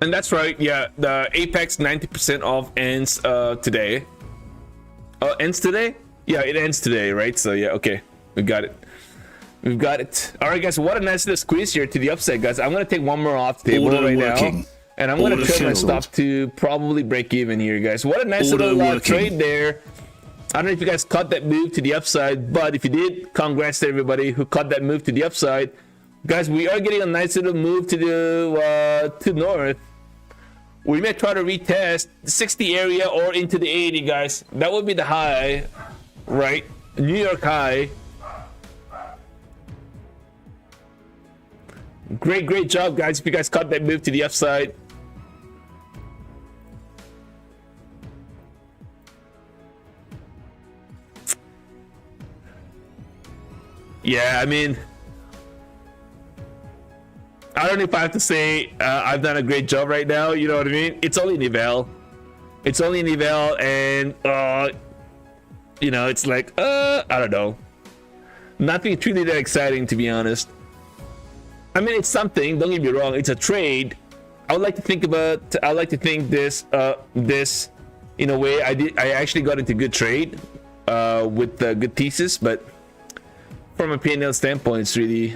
And that's right, yeah, the Apex 90% off ends today. Ends today? Yeah, it ends today, right? So yeah, okay, we got it. We've got it. All right, guys, what a nice little squeeze here to the upside, guys. I'm gonna take one more off the table right now, and I'm gonna trade my stop to probably break even here, guys. What a nice little trade there. I don't know if you guys caught that move to the upside, but if you did, congrats to everybody who caught that move to the upside. Guys, we are getting a nice little move to the north. We may try to retest the 60 area or into the 80, guys. That would be the high, right? New York high. Great job, guys. If you guys caught that move to the upside. Yeah, I mean, I don't know if I have to say I've done a great job right now. You know what I mean? It's only an eval. It's only an eval, and you know, it's like I don't know. Nothing truly that exciting, to be honest. I mean, it's something. Don't get me wrong. It's a trade. I would like to think about. I like to think this in a way. I actually got into good trade with the good thesis, but from a P&L standpoint, it's really.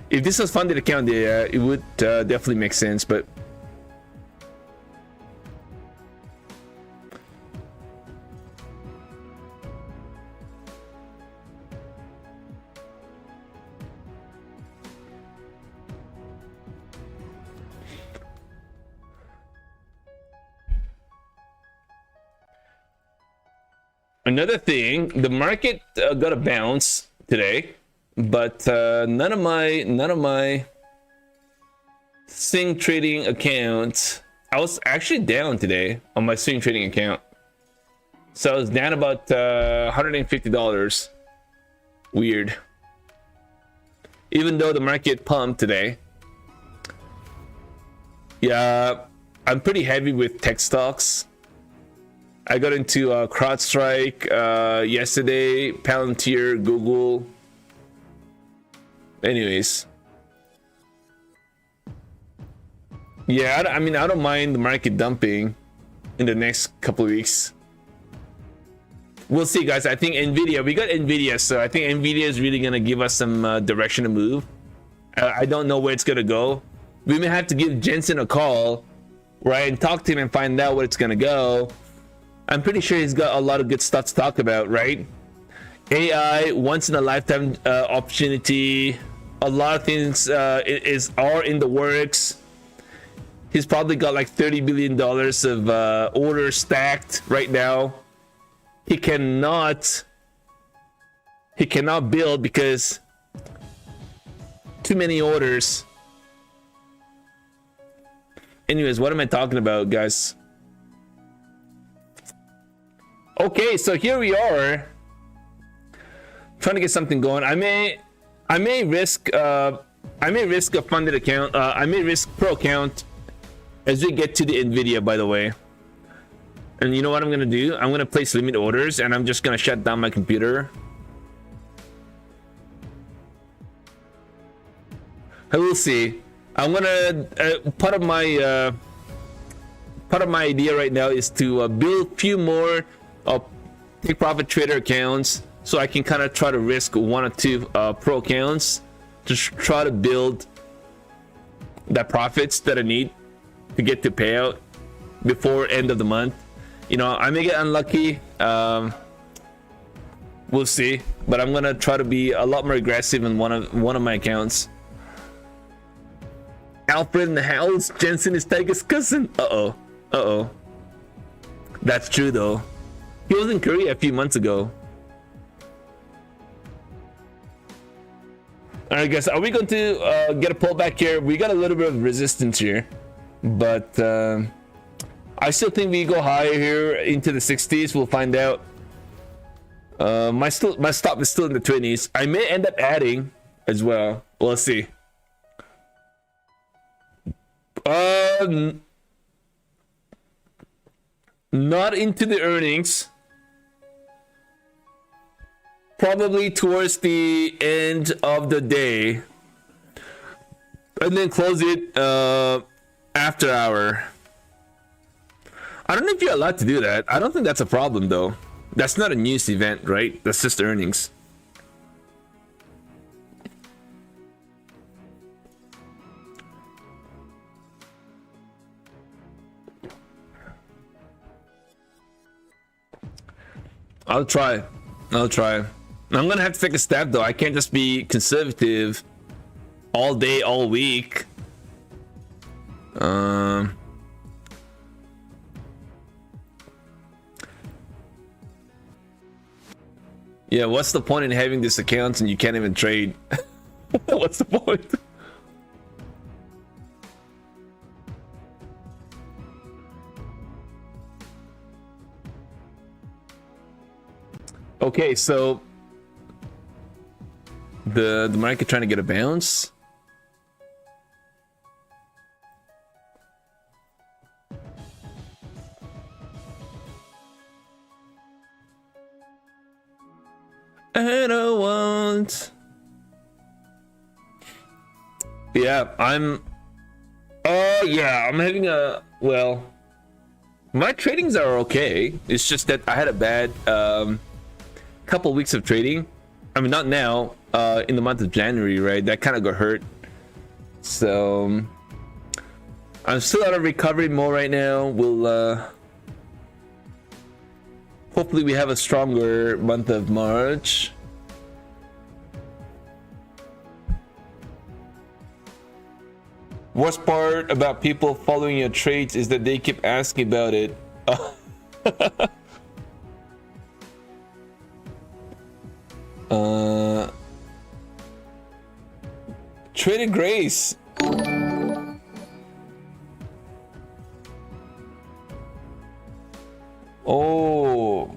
If this was funded account, yeah, it would definitely make sense, but another thing, the market got a bounce today. But none of my swing trading accounts. I was actually down today on my swing trading account, so I was down about $150. Weird. Even though the market pumped today. Yeah, I'm pretty heavy with tech stocks. I got into CrowdStrike yesterday, Palantir, Google. Anyways, yeah, I mean, I don't mind the market dumping in the next couple of weeks. We'll see, guys. I think Nvidia, we got Nvidia, so I think Nvidia is really gonna give us some direction to move. I don't know where it's gonna go. we may have to give Jensen a call, right, and talk to him and find out where it's gonna go. I'm pretty sure he's got a lot of good stuff to talk about, right? AI, once in a lifetime opportunity. A lot of things are in the works. He's probably got like $30 billion of orders stacked right now. He cannot build because too many orders. Anyways, what am I talking about, guys? Okay, so here we are, trying to get something going. I may risk a funded account. I may risk pro account as we get to the Nvidia, by the way. And you know what I'm gonna do? I'm gonna place limit orders, and I'm just gonna shut down my computer. I will see. I'm gonna part of my idea right now is to build few more take profit trader accounts, so I can kind of try to risk one or two pro accounts to try to build the profits that I need to get to payout before end of the month. You know, I may get unlucky. We'll see, but I'm gonna try to be a lot more aggressive in one of my accounts. Alfred in the house. Jensen is Tiger's cousin. Uh-oh. That's true though. He was in Korea a few months ago. Alright guys, are we going to get a pullback here? We got a little bit of resistance here, but I still think we go higher here into the 60s. We'll find out. My stop is still in the 20s. I may end up adding as well. We'll see. Not into the earnings. Probably towards the end of the day, and then close it after hour. I don't know if you're allowed to do that. I don't think that's a problem though. That's not a news event, right? That's just earnings. I'll try. I'm gonna have to take a step though. I can't just be conservative all day, all week. Yeah, what's the point in having this account and you can't even trade? What's the point? Okay, so the market trying to get a bounce. I don't want. Yeah, I'm having a, well, my tradings are okay. It's just that I had a bad couple weeks of trading. I mean, not now, in the month of January, right? That kind of got hurt. So I'm still out of recovery mode right now. We'll hopefully we have a stronger month of March. Worst part about people following your trades is that they keep asking about it. Trading Grace. 오,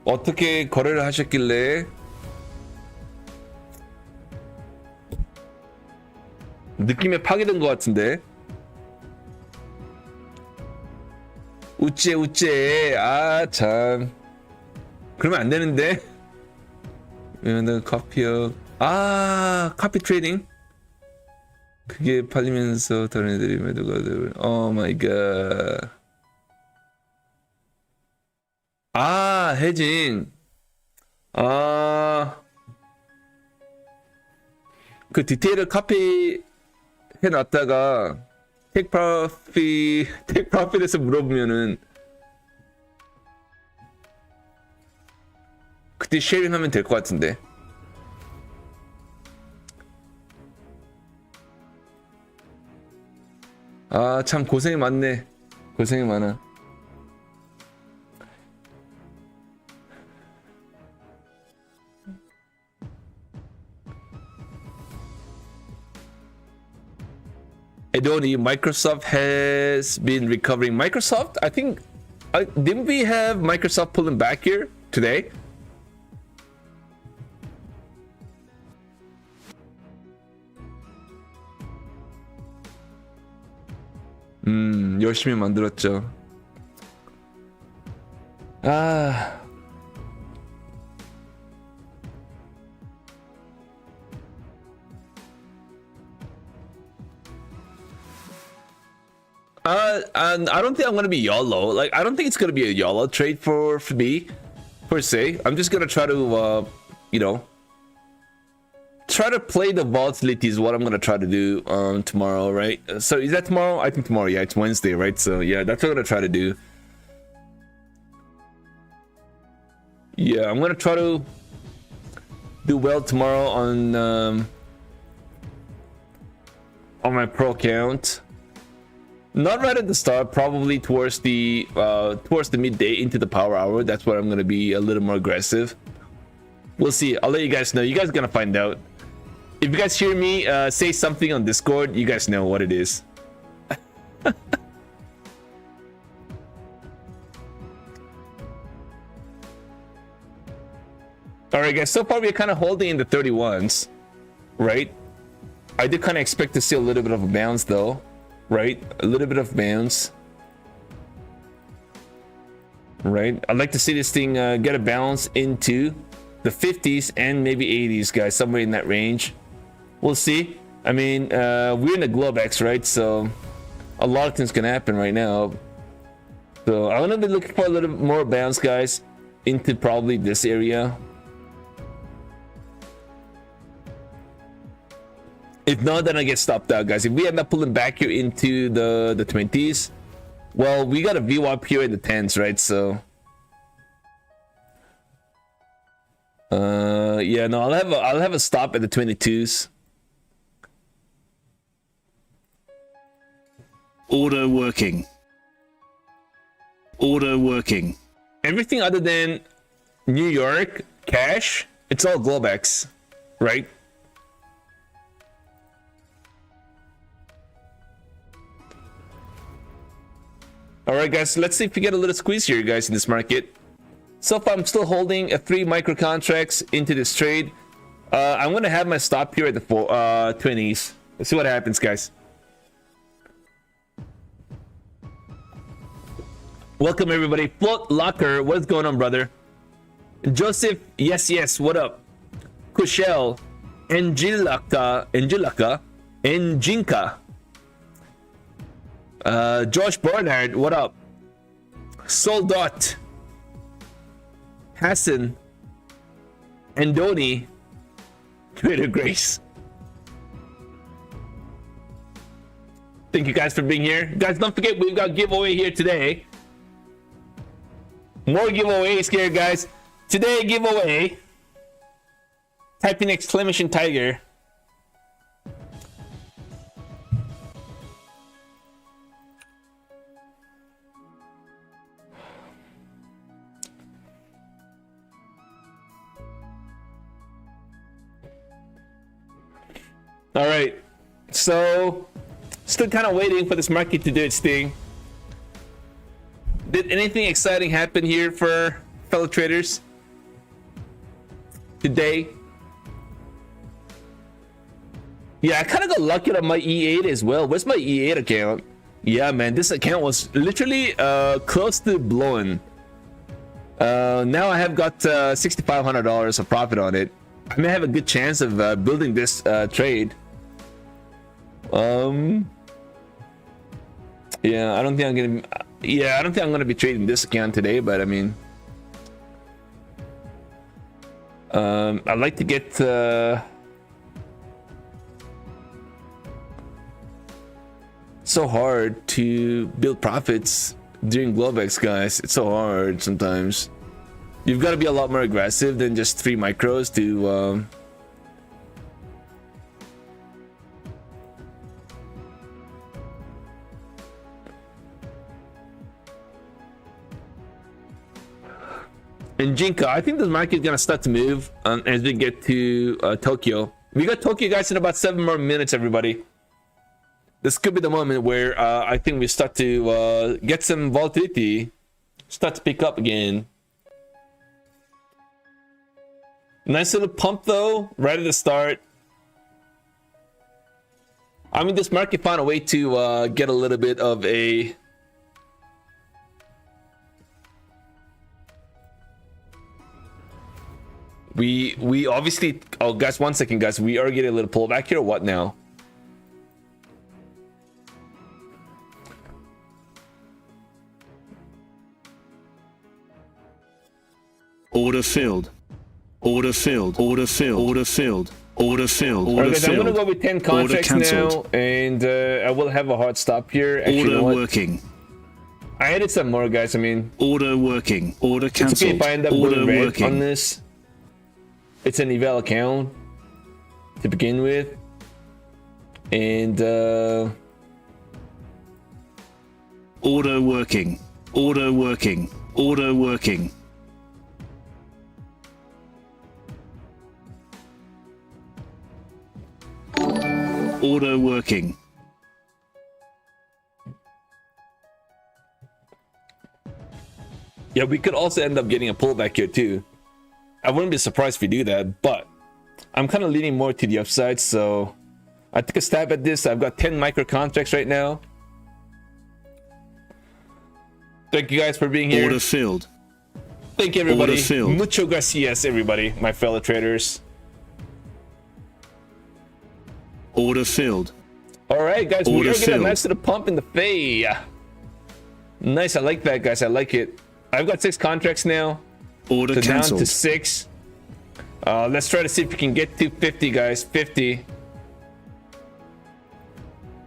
어떻게 거래를 하셨길래? 느낌에 파괴된 것 같은데. 우째 아 참, 그러면 안 되는데. 커피요. 아, 커피 트레이딩. 그게 팔리면서 다른 애들이 매도가 되고. 오 마이 갓. 아, 해진. 아, 그 디테일을 카피 해놨다가 테이크프로핏에서 물어보면은 그때 쉐어링하면 될 것 같은데. 아, 참 고생이 많네. 고생이 많아. Edoni, Microsoft has been recovering. Microsoft, I think, didn't we have Microsoft pulling back here today? 열심히 만들었죠. 아. And I don't think I'm gonna be YOLO. Like, I don't think it's gonna be a YOLO trade for me, per se. I'm just gonna try to, you know, try to play the volatility is what I'm gonna try to do tomorrow, right? So is that tomorrow? I think tomorrow. Yeah, it's Wednesday, right? So yeah, that's what I'm gonna try to do. Yeah, I'm gonna try to do well tomorrow on my pro account. Not right at the start, probably towards the midday into the power hour. That's where I'm gonna be a little more aggressive. We'll see. I'll let you guys know. You guys are gonna find out. If you guys hear me say something on Discord, you guys know what it is. All right, guys. So far, we're kind of holding in the 31s, right? I did kind of expect to see a little bit of a bounce, though. Right, a little bit of bounce. Right, I'd like to see this thing get a bounce into the 50s and maybe 80s, guys, somewhere in that range. We'll see. I mean, we're in the Globex, right? So a lot of things can happen right now. So I'm gonna be looking for a little more bounce, guys, into probably this area. If not, then I get stopped out, guys. If we end up pulling back here into the 20s, well, we got a VWAP here in the 10s, right? So, yeah, no, I'll have a stop at the 22s. Order working. Order working. Everything other than New York cash, it's all Globex, right? All right, guys, let's see if we get a little squeeze here, guys, in this market. So far, I'm still holding 3 micro contracts into this trade. I'm going to have my stop here at the 20s. Let's see what happens, guys. Welcome, everybody. Float Locker, what's going on, brother? Joseph, yes, what up? Kushel, Angelica, Njinka. Josh Barnard, what up? Soldot, Hassan, Andoni, Twitter Grace. Thank you guys for being here. Guys, don't forget we've got giveaway here today. More giveaways here, guys. Today giveaway. Type in exclamation tiger. All right, so still kind of waiting for this market to do its thing. Did anything exciting happen here for fellow traders today? Yeah, I kind of got lucky on my E8 as well. Where's my E8 account? Yeah, man, this account was literally close to blowing. Now I have got $6,500 of profit on it. I may have a good chance of building this trade. Yeah, I don't think I'm gonna. Yeah, I don't think I'm gonna be trading this account today. But I mean, I'd like to get. so hard to build profits during Globex, guys. It's so hard sometimes. You've got to be a lot more aggressive than just 3 micros to and Jinka, I think this market is gonna start to move as we get to Tokyo. We got Tokyo, guys, in about 7 more minutes, everybody. This could be the moment where I think we start to get some volatility, start to pick up again. Nice little pump though, right at the start. I mean, this market found a way to get a little bit of a we obviously, oh guys, 1 second, guys, we are getting a little pullback here or what now? Order filled. Order filled. Order filled. Order filled. Order filled. Order guys, filled. I'm gonna go with 10 contracts now, and I will have a hard stop here. Actually, Order you know what? working. I added some more, guys. I mean, Order working. Order cancelled. it's okay if I end up Order going red working. on this. It's an eval account to begin with, and Order working. Order working. Order working. Order working. yeah, we could also end up getting a pullback here too. I wouldn't be surprised if we do that, but I'm kind of leaning more to the upside, so I took a stab at this. I've got 10 micro contracts right now. Thank you guys for being here. Order filled. Thank you, everybody. Order filled. Mucho gracias, everybody, my fellow traders. Order filled. All right, guys, we Order are getting a filled. nice little pump in the fay. Nice, I like that, guys. I like it. I've got 6 contracts now. Order So down cancelled. to 6. Let's try to see if we can get to 50, guys. 50.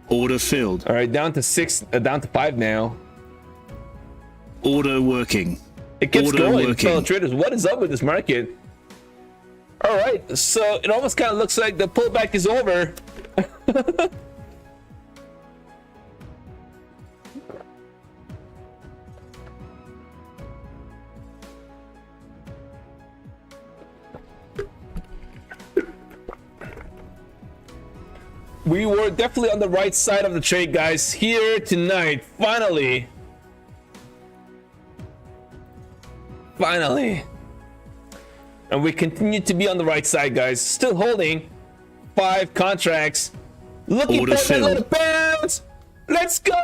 Order filled. All right, down to 6, down to 5 now. Order working. It keeps Order going, working. fellow traders. What is up with this market? All right, so it almost kind of looks like the pullback is over. We were definitely on the right side of the trade, guys. Here tonight, finally. Finally. And we continue to be on the right side, guys. Still holding 5 contracts. Looking Order for that filled. little bounce. Let's go.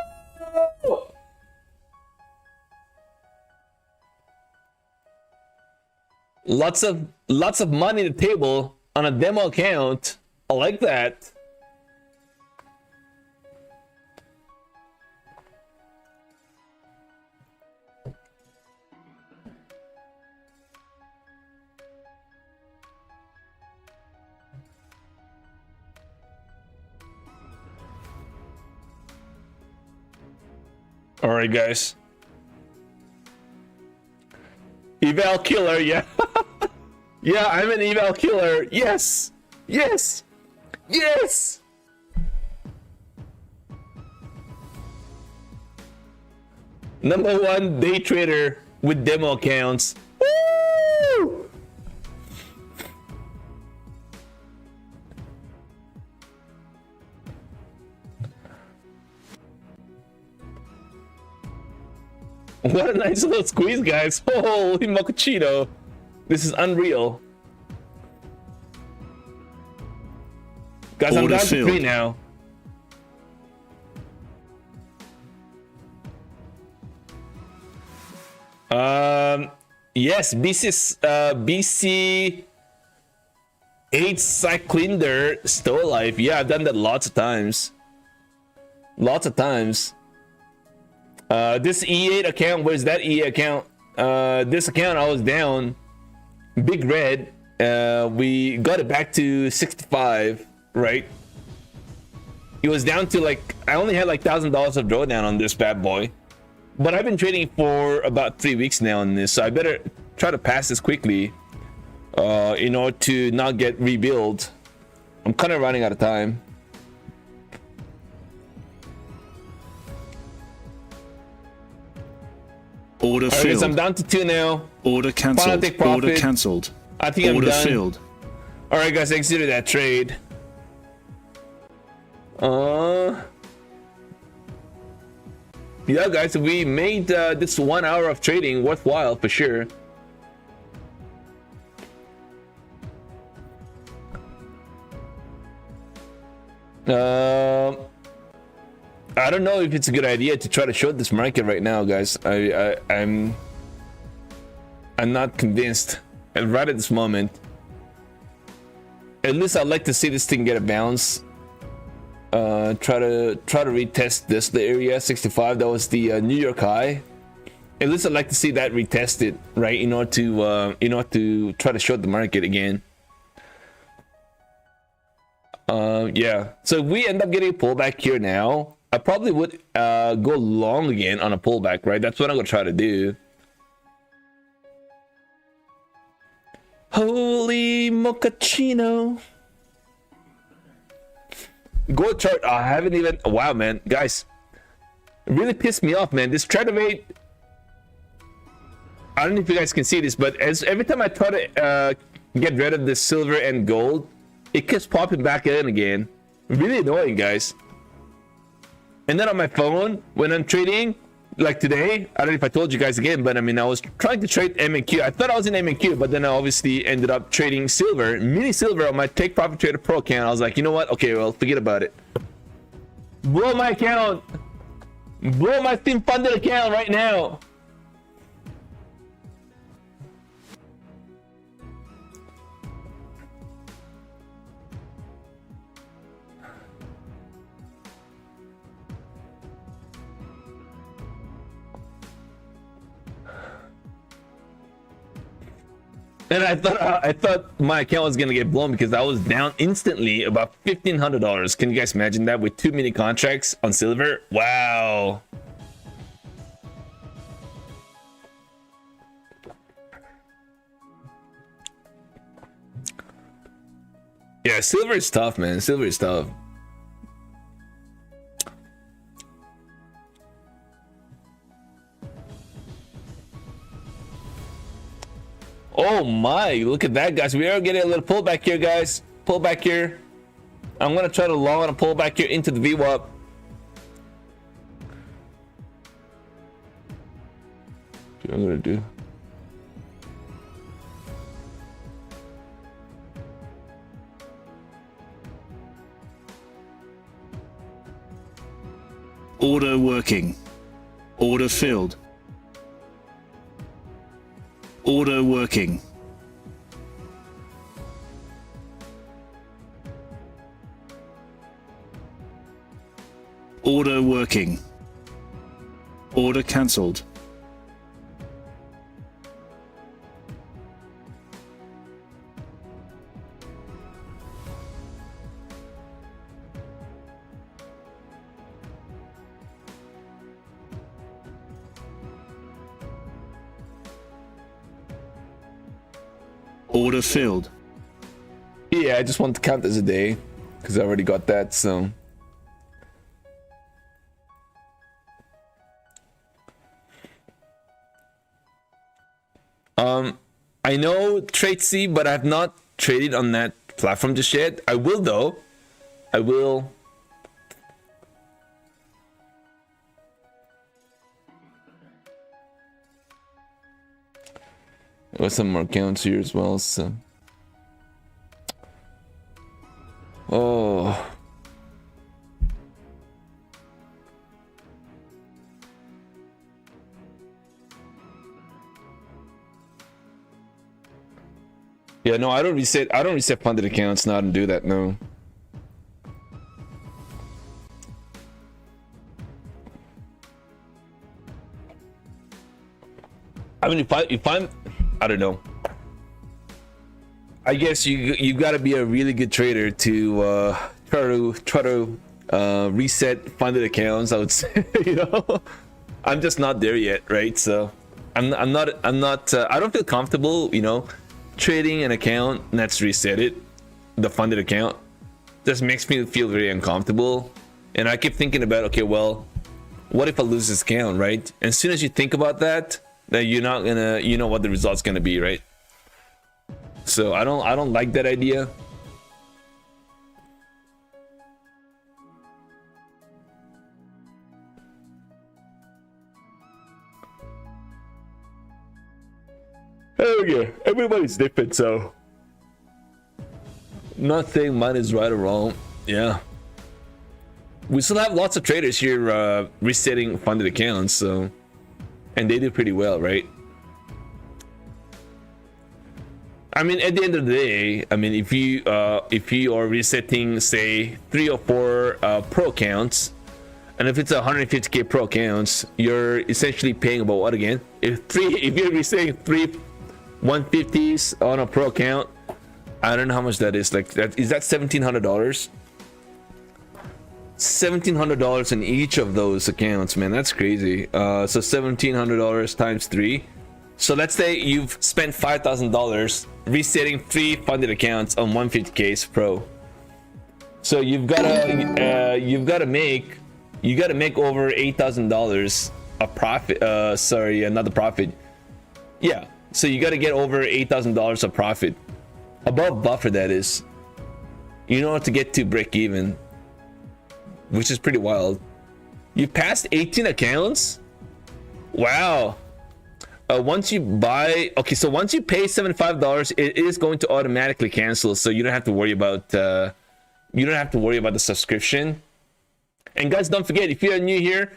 Lots of money at the table on a demo account. I like that. All right, guys. Eval killer, yeah. Yeah, I'm an eval killer. Yes. Yes. Yes. #1 day trader with demo accounts. Woo! What a nice little squeeze, guys. Holy mochaccino. This is unreal. Guys, I'm Order down to filled. 3 now. Yes, BC 8 Cyclinder still alive. Yeah, I've done that lots of times. Lots of times. This E8 account, where's that E8 account? This account I was down. Big red. We got it back to 65, right? it was down to like, I only had like $1,000 of drawdown on this bad boy. But I've been trading for about 3 weeks now on this, so I better try to pass this quickly in order to not get rebuild. I'm kind of running out of time. Order All right, filled. guys, I'm down to 2 now. Order cancelled. take profit. Order cancelled. I think I'm Order done. filled. All right, guys, exited that trade. Yeah, guys, we made this 1 hour of trading worthwhile for sure. I don't know if it's a good idea to try to short this market right now, guys. I'm not convinced right at this moment. At least I'd like to see this thing get a bounce. Try to retest the area 65. That was the New York high. At least I'd like to see that retested, right? In order to try to short the market again. Yeah. So if we end up getting a pullback here now, I probably would go long again on a pullback, right? That's what I'm gonna try to do. Holy mochaccino. Gold chart. I haven't even. Wow, man, guys, it really pissed me off, man. This chart rate. I don't know if you guys can see this, but every time I try to get rid of the silver and gold, it keeps popping back in again. Really annoying, guys. And then on my phone, when I'm trading, like today, I don't know if I told you guys again, but I mean, I was trying to trade M&Q. I thought I was in M&Q, but then I obviously ended up trading silver, mini silver on my Take Profit Trader Pro account. I was like, you know what? Okay, well, forget about it. Blow my account. Blow my Steam funded account right now. And I thought my account was gonna get blown because I was down instantly about $1,500. Can you guys imagine that with 2 mini contracts on silver? Wow. Yeah, silver is tough, man. Silver is tough. Oh my, look at that, guys. We are getting a little pullback here, guys. Pullback here. I'm gonna try to long on a pullback here into the VWAP. What I'm gonna do. Order working. Order filled. Order working. Order working. Order cancelled. Order filled. Yeah, I just want to count as a day because I already got that, so. I know Trade C, but I have not traded on that platform just yet. I will though. I will. There was some more accounts here as well, so. Oh. Yeah, no, I don't reset funded accounts. No, I don't do that, no. I mean, if I'm, I don't know. I guess you got to be a really good trader to try to reset funded accounts, I would say. You know, I'm just not there yet, right? So I'm not I don't feel comfortable, you know, trading an account that's reset the funded account. Just makes me feel very uncomfortable. And I keep thinking about, okay, well, what if I lose this account, right? And as soon as you think about that, then you're not gonna, you know what the result's gonna be, right? So I don't like that idea. Okay, everybody's different, so not saying mine is right or wrong. Yeah, we still have lots of traders here resetting funded accounts, so, and they do pretty well, right? I mean, at the end of the day, I mean, if you are resetting, say, 3 or 4 pro accounts, and if it's 150k pro accounts, you're essentially paying about what again? If you're resetting 3 150s on a pro account, I don't know how much that is. Like, that is that $1,700? $1,700 in each of those accounts, man. That's crazy. So $1,700 times 3. So let's say you've spent $5,000 resetting 3 funded accounts on 150k's pro. So you've gotta make over $8,000 a profit. Sorry, another profit. Yeah. So you got to get over $8,000 of profit above buffer, that is, in order to get to break even, which is pretty wild. You passed 18 accounts. Wow. Once you buy, okay, so once you pay $75, it is going to automatically cancel, so you don't have to worry about the subscription. And guys, don't forget, if you're new here,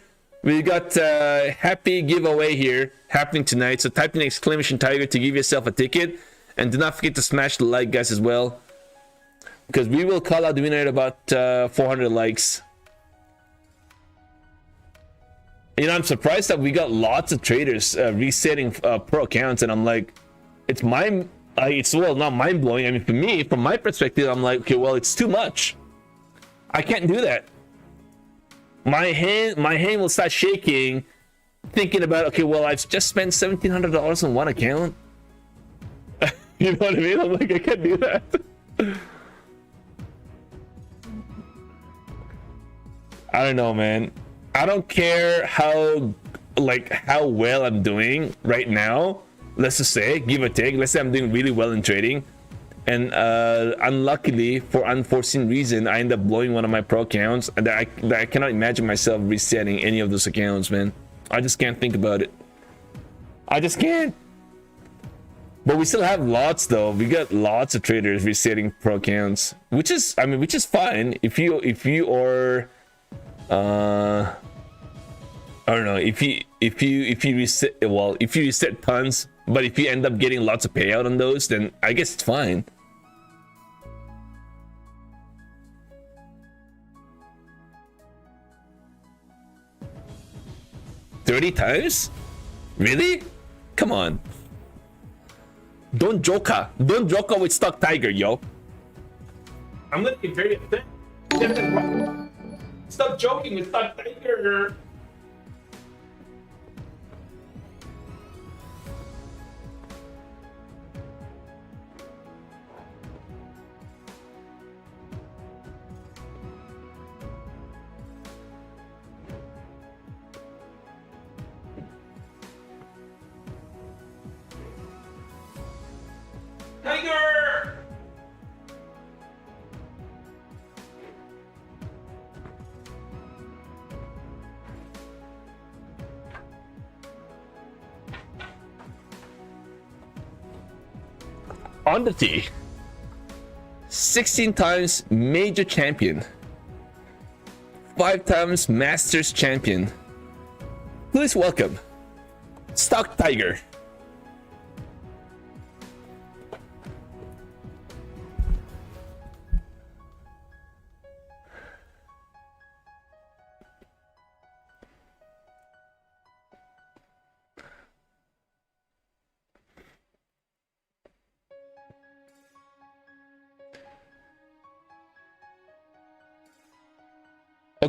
we got a happy giveaway here happening tonight. So type in exclamation tiger to give yourself a ticket, and do not forget to smash the like, guys, as well, because we will call out the winner at about 400 likes. You know, I'm surprised that we got lots of traders resetting pro accounts, and I'm like, it's well, not mind blowing. I mean, for me, from my perspective, I'm like, okay, well, it's too much. I can't do that. My hand will start shaking, thinking about, okay, well, I've just spent $1,700 on one account. You know what I mean? I'm like, I can't do that. I don't know, man. I don't care how well I'm doing right now. Let's just say, give or take. Let's say I'm doing really well in trading, and unluckily, for unforeseen reason, I end up blowing one of my pro accounts, and that I cannot imagine myself resetting any of those accounts, man. I just can't think about it. I just can't. But we still have lots, though. We got lots of traders resetting pro accounts, which is fine if you are, I don't know, if you reset, well, if you reset tons, but if you end up getting lots of payout on those, then I guess it's fine. $30 times? Really? Come on. Don't joker with StockTiger, yo. I'm gonna get very upset. Stop joking with StockTiger. Tiger! On the tee, 16 times major champion, 5 times masters champion. Please welcome StockTiger.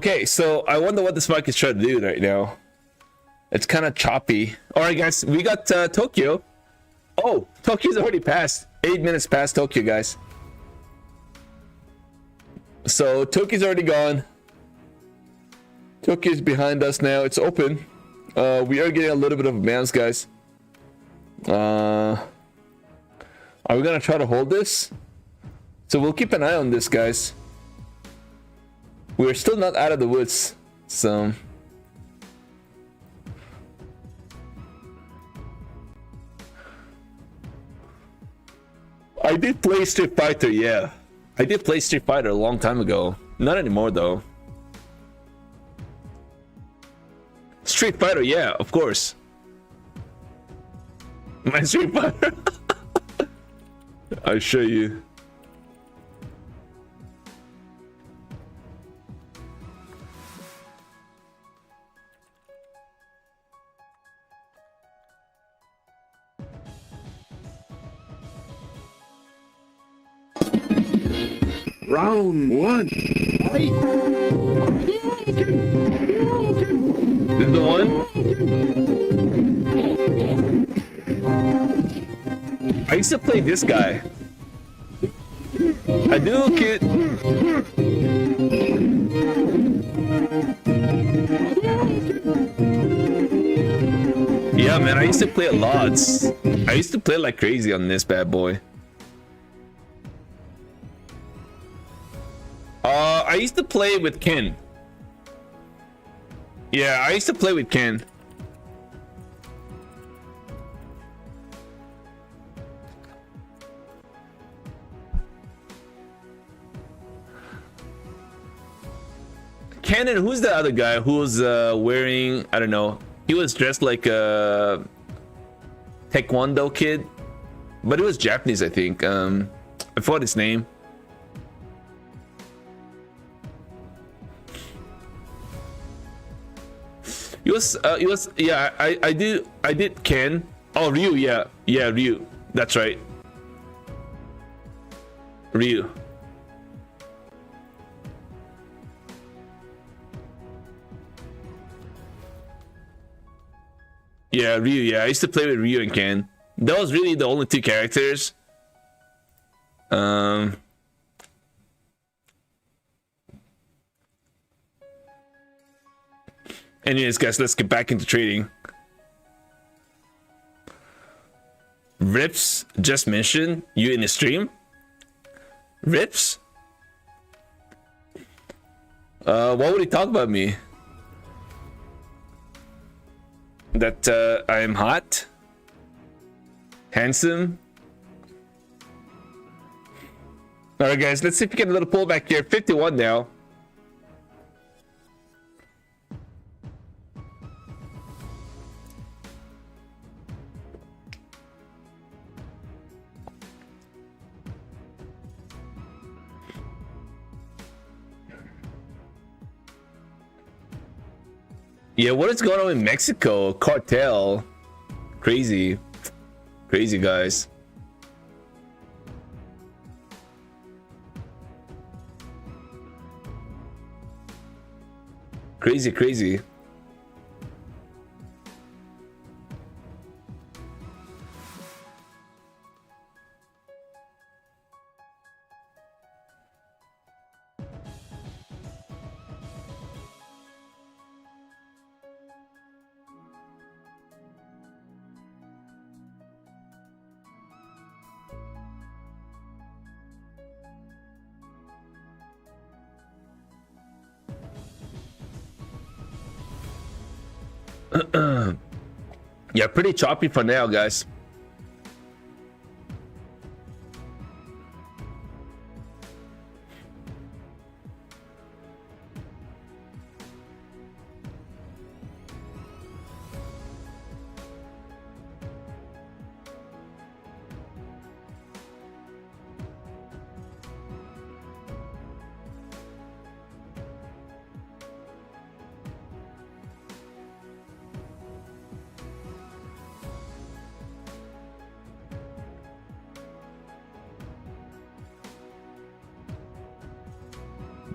Okay, so I wonder what this market's trying to do right now. It's kind of choppy. All right, guys, we got Tokyo. Oh, Tokyo's already passed. 8 minutes past Tokyo, guys. So Tokyo's already gone. Tokyo's behind us now. It's open. We are getting a little bit of a bounce, guys. Are we gonna try to hold this? So we'll keep an eye on this, guys. We're still not out of the woods, so I did play Street Fighter, yeah. I did play Street Fighter a long time ago. Not anymore though. Street Fighter, yeah, of course. My Street Fighter. I'll show you. Round 1. This is the one? I used to play this guy. I do, kid. Yeah, man, I used to play a lot. I used to play like crazy on this bad boy. I used to play with Ken. Yeah, I used to play with Ken. Ken, and who's the other guy who was wearing, I don't know, he was dressed like a Taekwondo kid, but it was Japanese, I think. I forgot his name. He was, yeah, I did Ken. Oh, Ryu, yeah, Ryu. That's right. Ryu. Yeah, Ryu, yeah. I used to play with Ryu and Ken. That was really the only two characters. Anyways, guys, let's get back into trading. Rips just mentioned you in the stream. Rips? What would he talk about me? That I am hot, handsome. All right, guys, let's see if we get a little pullback here. 51 now. Yeah, what is going on in Mexico? Cartel. Crazy. Crazy, guys. Crazy, crazy. Yeah, pretty choppy for now, guys.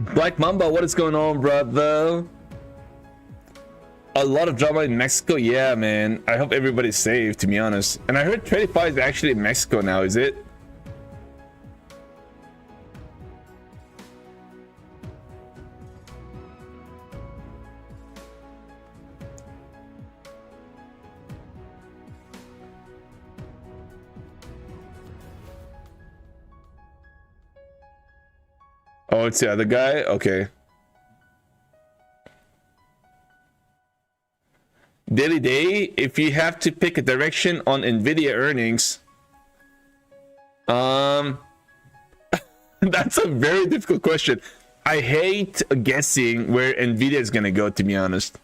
Black Mamba, what is going on, brother? A lot of drama in Mexico. Yeah, man. I hope everybody's safe, to be honest. And I heard Tradify is actually in Mexico now, is it? Oh, it's the other guy? Okay. Daily Day, if you have to pick a direction on Nvidia earnings, that's a very difficult question. I hate guessing where Nvidia is gonna go, to be honest.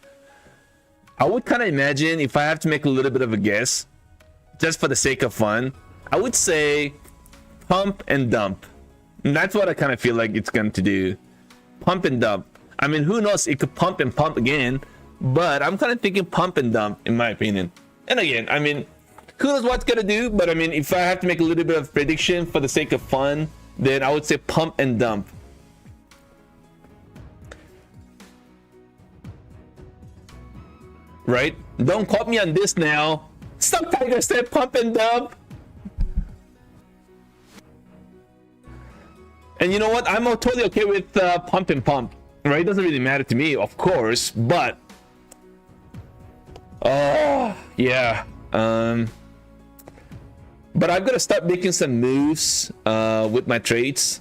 I would kind of imagine, if I have to make a little bit of a guess, just for the sake of fun, I would say pump and dump. And that's what I kind of feel like it's going to do. Pump and dump. I mean, who knows? It could pump and pump again. But I'm kind of thinking pump and dump, in my opinion. And again, I mean, who knows what's going to do? But I mean, if I have to make a little bit of prediction for the sake of fun, then I would say pump and dump. Right? Don't quote me on this now. StockTiger said pump and dump. And you know what? I'm totally okay with pump and pump. Right? It doesn't really matter to me, of course. But yeah. But I've got to start making some moves with my trades.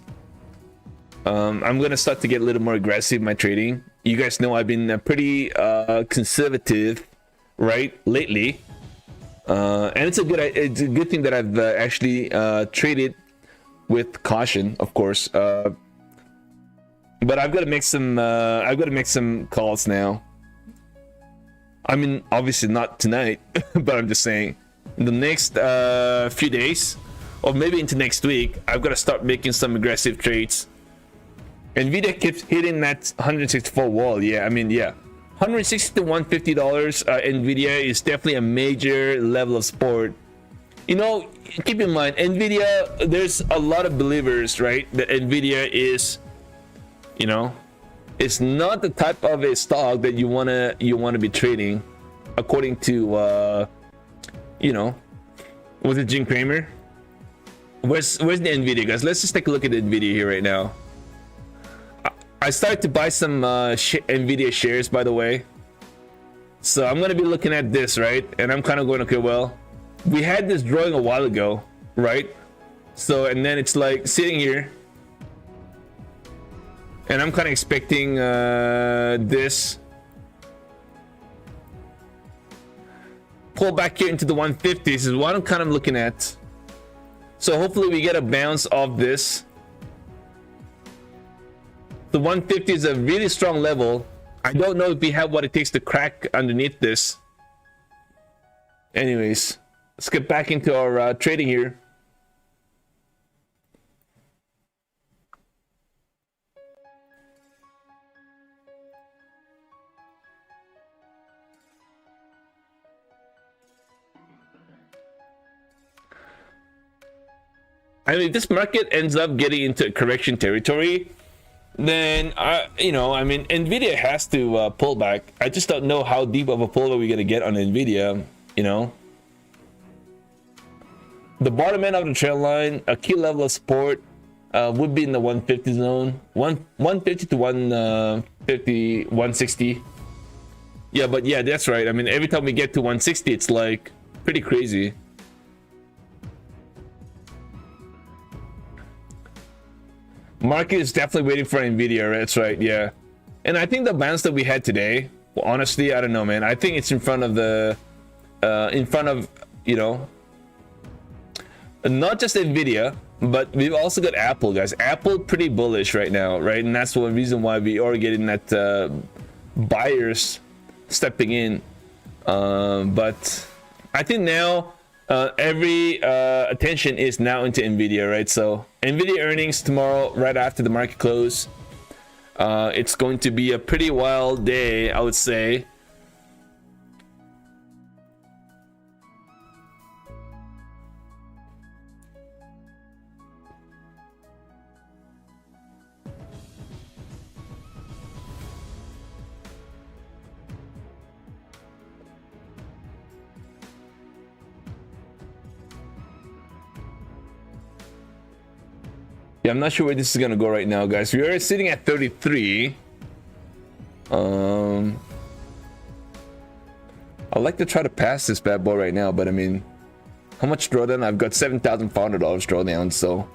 I'm gonna start to get a little more aggressive in my trading. You guys know I've been pretty conservative, right, lately. And it's a good thing that I've actually traded with caution, of course. But I've got to make some calls now. I mean, obviously not tonight, but I'm just saying, in the next few days, or maybe into next week, I've got to start making some aggressive trades. Nvidia keeps hitting that 164 wall. Yeah, I mean, yeah, $160 to $150. Nvidia is definitely a major level of support. You know, keep in mind, Nvidia, there's a lot of believers, right, that Nvidia is, you know, it's not the type of a stock that you wanna be trading, according to you know, was it Jim Cramer? Where's the Nvidia, guys? Let's just take a look at the Nvidia here right now. I started to buy some Nvidia shares, by the way. So I'm gonna be looking at this, right? And I'm kind of going, okay, well, we had this drawing a while ago, right? So, and then it's like sitting here, and I'm kind of expecting this pull back here into the 150s is what I'm kind of looking at. So hopefully we get a bounce off this. The 150 is a really strong level. I don't know if we have what it takes to crack underneath this. Anyways, let's get back into our trading here. I mean, if this market ends up getting into correction territory, then you know, I mean, Nvidia has to pull back. I just don't know how deep of a pull are we gonna get on Nvidia. You know, the bottom end of the trend line, a key level of support would be in the 150 zone, 150 to 150, 160. Yeah, but yeah, that's right. I mean, every time we get to 160, it's like pretty crazy. Market is definitely waiting for Nvidia. That's right. Yeah, and I think the bounce that we had today, well, honestly, I don't know, man. I think it's in front of the, you know, not just Nvidia, but we've also got Apple, guys. Apple pretty bullish right now, right? And that's one reason why we are getting that buyers stepping in. But I think now every attention is now into Nvidia, right? So Nvidia earnings tomorrow, right after the market close. It's going to be a pretty wild day, I would say. Yeah, I'm not sure where this is gonna go right now, guys. We are sitting at 33. I'd like to try to pass this bad boy right now, but I mean, how much drawdown? I've got $7,500 drawdown, so.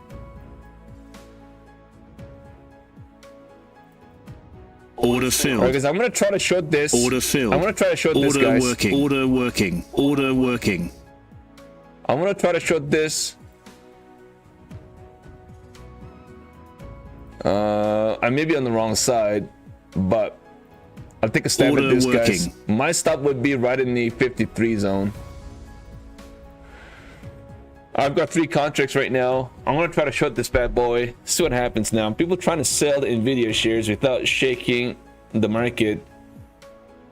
Order filled. Alright, guys, I'm gonna try to short this. Order filled. I'm gonna try to short this, guys. Working. Order working. Order working. I'm gonna try to short this. I may be on the wrong side, but I'll take a stab at this, guys. My stop would be right in the 53 zone. I've got 3 contracts right now. I'm gonna try to short this bad boy. See what happens now. People trying to sell the Nvidia shares without shaking the market.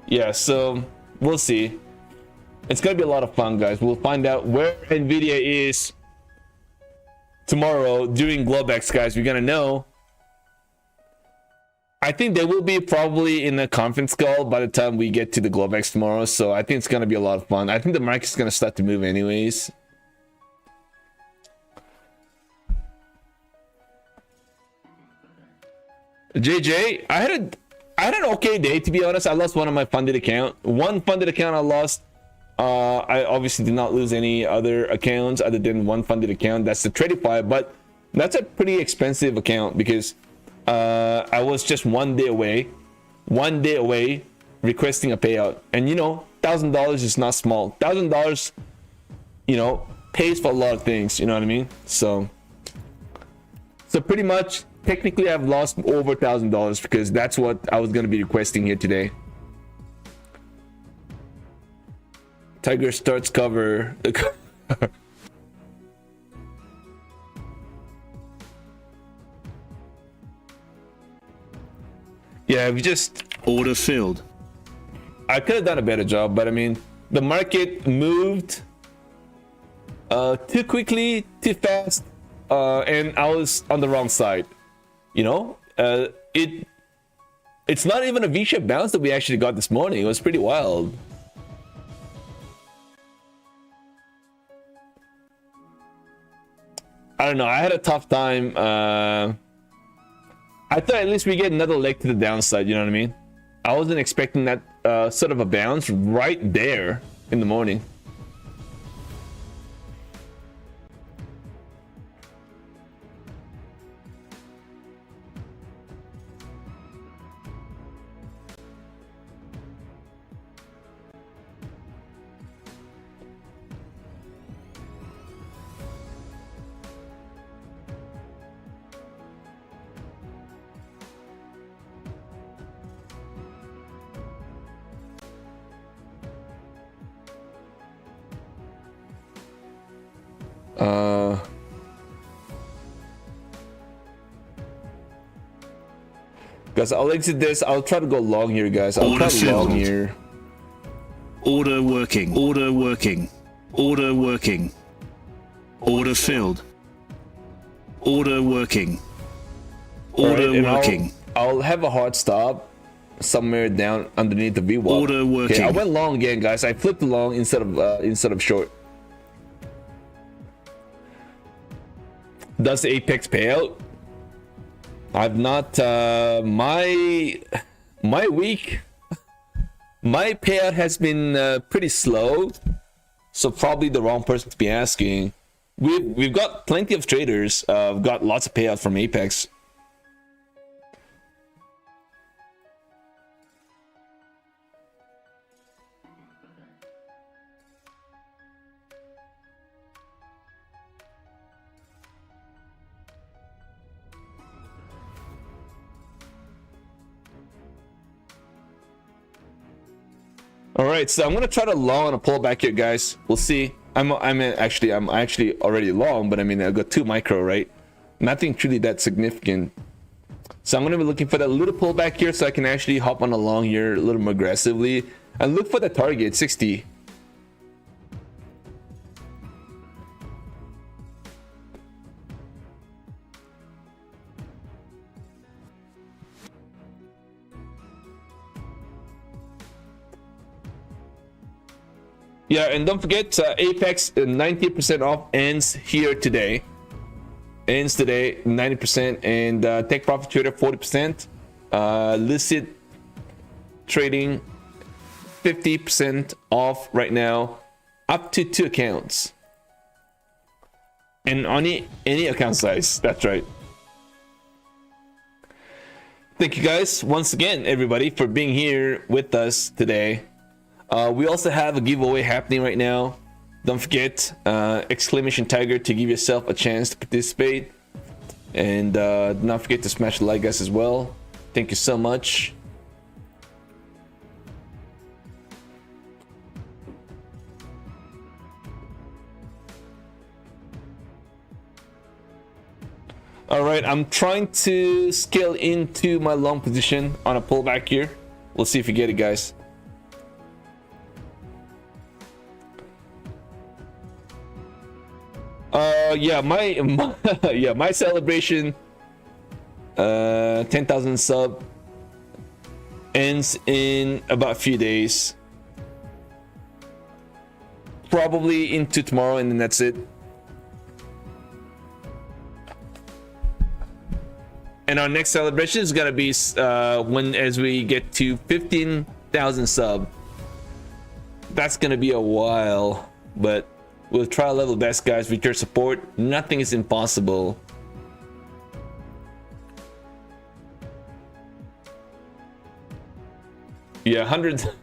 Yeah, so we'll see. It's gonna be a lot of fun, guys. We'll find out where Nvidia is tomorrow during Globex, guys. We're gonna know. I think they will be probably in a conference call by the time we get to the Globex tomorrow. So I think it's gonna be a lot of fun. I think the market's gonna start to move anyways. JJ, I had an okay day, to be honest. I lost one of my funded account. One funded account I lost. I obviously did not lose any other accounts other than one funded account. That's the Tradify, but that's a pretty expensive account because I was just one day away requesting a payout. And you know, $1,000 is not small. $1,000, you know, pays for a lot of things. You know what I mean? So pretty much, technically, I've lost over $1,000 because that's what I was going to be requesting here today. Tiger starts cover. Yeah, we just order filled. I could have done a better job, but I mean, the market moved too quickly, too fast, and I was on the wrong side. You know, it's not even a V-shaped bounce that we actually got this morning. It was pretty wild. I don't know. I had a tough time. I thought at least we get another leg to the downside. You know what I mean? I wasn't expecting that sort of a bounce right there in the morning. Guys, I'll exit this. I'll try to go long here, guys. I'll try to long here. Order working. Order working. Order working. Order filled. Order working. Order working. I'll have a hard stop somewhere down underneath the VWAP. Order working. Okay, I went long again, guys. I flipped long instead of short. Does the Apex payout? I've not my week. My payout has been pretty slow, so probably the wrong person to be asking. We've got plenty of traders. We've got lots of payout from Apex. All right, so I'm gonna try to long on a pullback here, guys. We'll see. I'm actually already long, but I mean, I've got 2 micro, right? Nothing truly that significant. So I'm gonna be looking for that little pullback here, so I can actually hop on a long here a little more aggressively and look for the target 60. Yeah, and don't forget, Apex 90% off ends here today. ends today 90%, and take profit trader 40%. Listed trading 50% off right now, up to 2 accounts, and on any account size. That's right. Thank you guys once again, everybody, for being here with us today. We also have a giveaway happening right now. Don't forget exclamation tiger to give yourself a chance to participate, and do not forget to smash the like, guys, as well. Thank you so much. All right, I'm trying to scale into my long position on a pullback here. We'll see if you get it, guys. Yeah, my celebration 10,000 sub ends in about a few days, probably into tomorrow, and then that's it. And our next celebration is gonna be as we get to 15,000 sub. That's gonna be a while, but we'll try our level best, guys. With your support, nothing is impossible. Yeah, 100.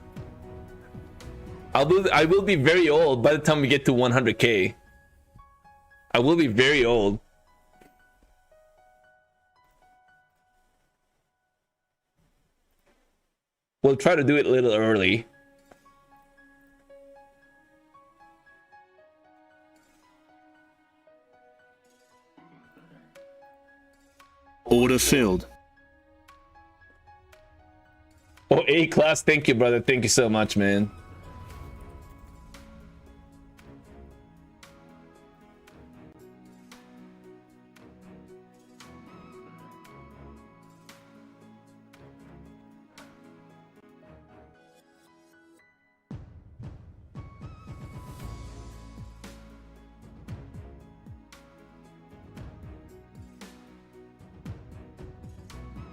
I will be very old by the time we get to 100K. I will be very old. We'll try to do it a little early. Order filled. Oh, A class, thank you, brother. Thank you so much, man.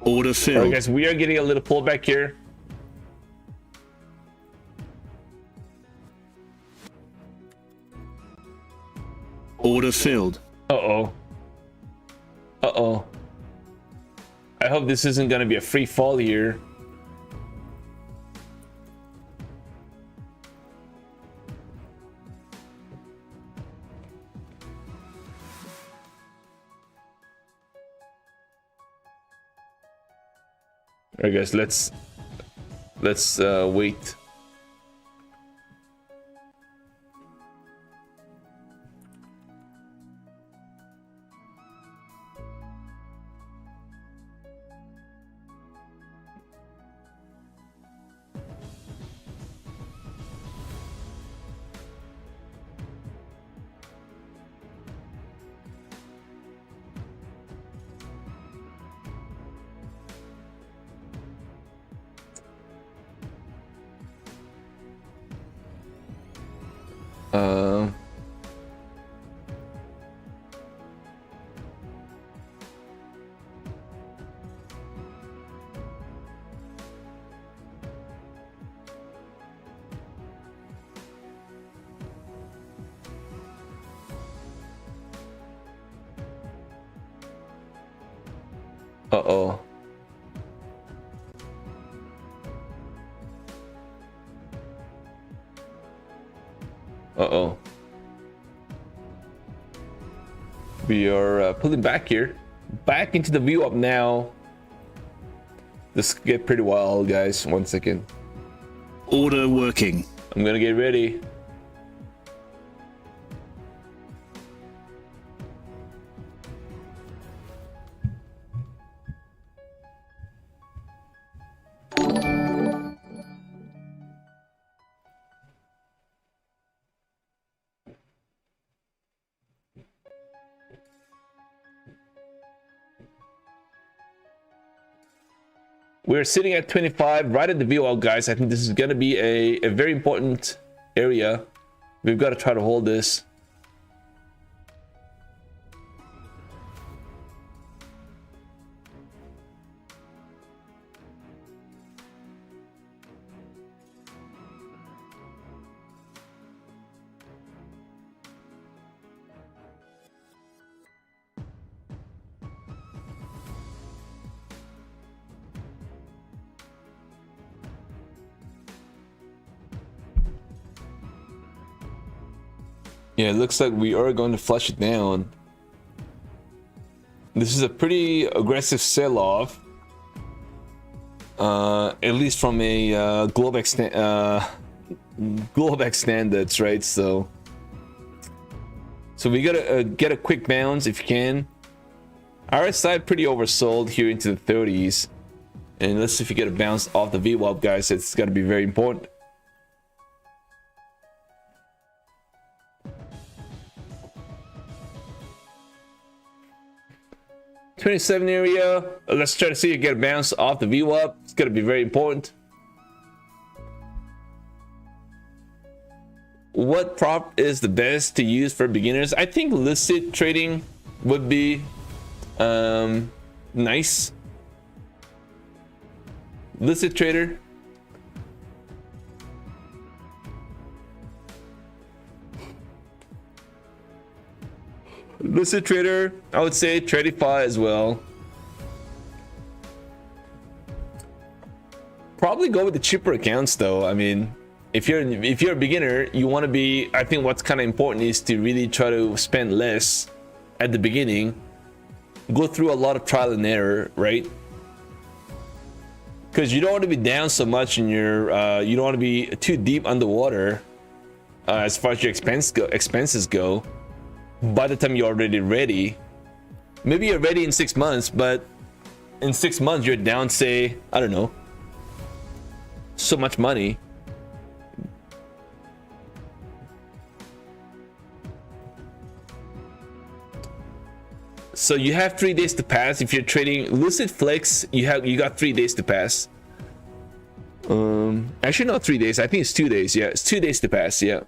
Order filled. All right, guys, we are getting a little pullback here. Order filled. Uh-oh. Uh-oh. I hope this isn't gonna be a free fall here. All right, guys, let's wait. Uh-oh. Uh-oh. We are pulling back here. Back into the view up now. This could get pretty wild, guys. 1 second. Order working. I'm gonna get ready. We're sitting at 25, right at the VWAP, guys. I think this is going to be a very important area. We've got to try to hold this. Yeah, it looks like we are going to flush it down. This is a pretty aggressive sell-off. At least from a Globex standards, right? So we gotta get a quick bounce if you can. RSI pretty oversold here into the 30s, and let's see if you get a bounce off the VWAP, guys. It's got to be very important. $27 area. Let's try to see if you get a bounce off the VWAP. It's got to be very important. What prop is the best to use for beginners? I think listed trading would be nice. Listed trader. Listed trader, I would say Tradify as well. Probably go with the cheaper accounts though. I mean, if you're a beginner, you want to be, I think what's kind of important is to really try to spend less at the beginning. Go through a lot of trial and error, right? Because you don't want to be down so much in your you don't want to be too deep underwater as far as your expenses go. By the time you're already ready, maybe you're ready in 6 months, but in 6 months you're down, say, I don't know, so much money. So you have 3 days to pass. If you're trading Lucid Flex, you got 3 days to pass. Actually not 3 days, I think it's 2 days. Yeah, it's 2 days to pass. Yeah.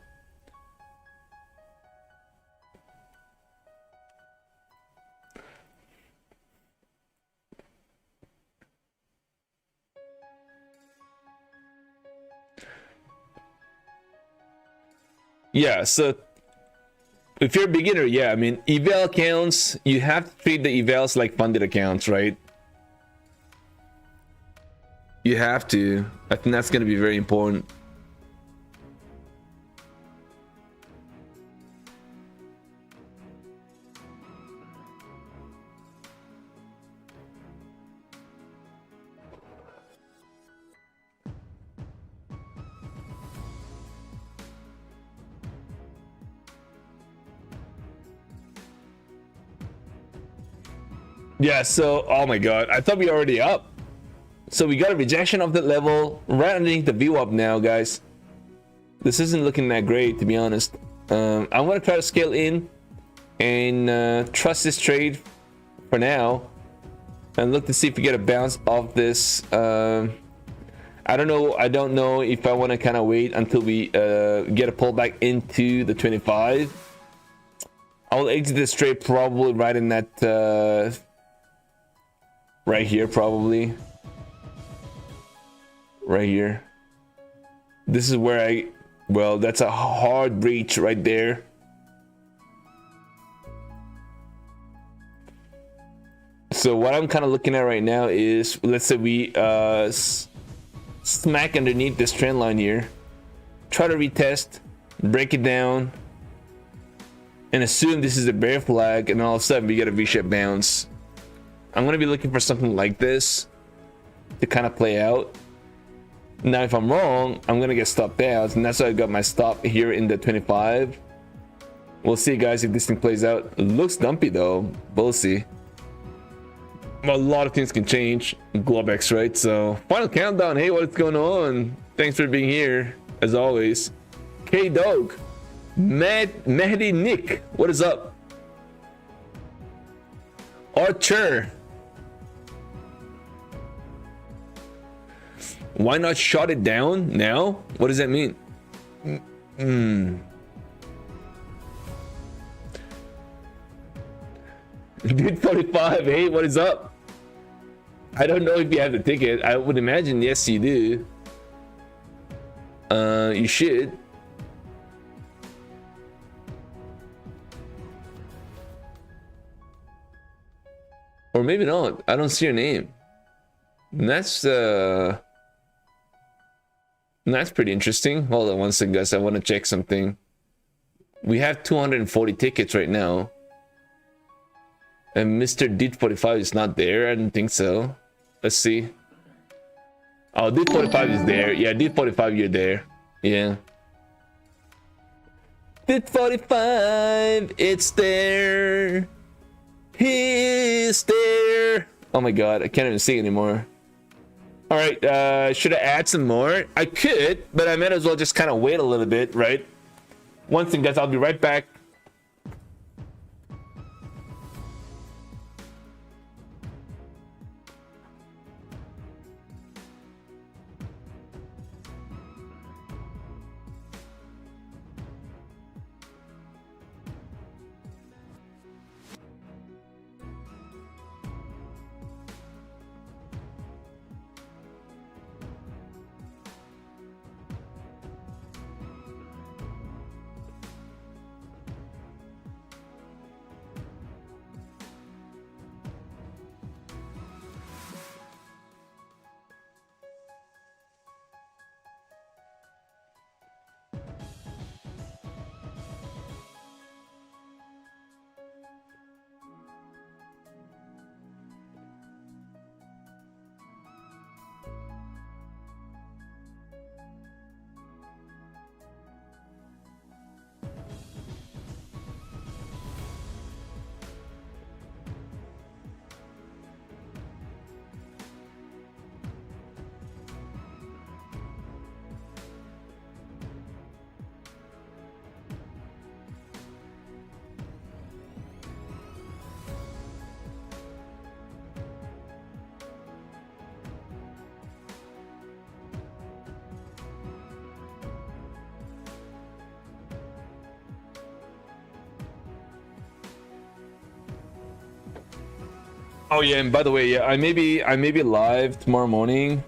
Yeah, so if you're a beginner, yeah, I mean, eval accounts, you have to treat the evals like funded accounts, right? You have to. I think that's going to be very important. Yeah, so, oh my god, I thought we were already up. So we got a rejection of that level right underneath the VWAP now, guys. This isn't looking that great, to be honest. I'm going to try to scale in and trust this trade for now. And look to see if we get a bounce off this. I don't know if I want to kind of wait until we get a pullback into the 25. I'll exit this trade probably right in that... right here, probably. Right here. This is where well, that's a hard breach right there. So what I'm kind of looking at right now is, let's say we smack underneath this trend line here. Try to retest, break it down, and assume this is a bear flag, and all of a sudden we get a V-shaped bounce. I'm going to be looking for something like this to kind of play out. Now, if I'm wrong, I'm going to get stopped out, and that's why I got my stop here in the 25. We'll see, guys, if this thing plays out. It looks dumpy, though. We'll see. A lot of things can change. Globex, right? So, final countdown. Hey, what's going on? Thanks for being here, as always. K-Dog. Mehdi Nick. What is up? Archer. Why not shut it down now? What does that mean? Dude 45, hey, what is up? I don't know if you have the ticket. I would imagine yes you do. You should. Or maybe not. I don't see your name. That's pretty interesting. Hold on one second, guys. I want to check something. We have 240 tickets right now. And Mr. D45 is not there. I don't think so. Let's see. Oh, D45 is there. Yeah, D45, you're there. Yeah. D45, it's there. He's there. Oh my god, I can't even see anymore. All right, should I add some more? I could, but I might as well just kind of wait a little bit, right? One thing, guys, I'll be right back. Oh yeah, and by the way, yeah, I may be live tomorrow morning.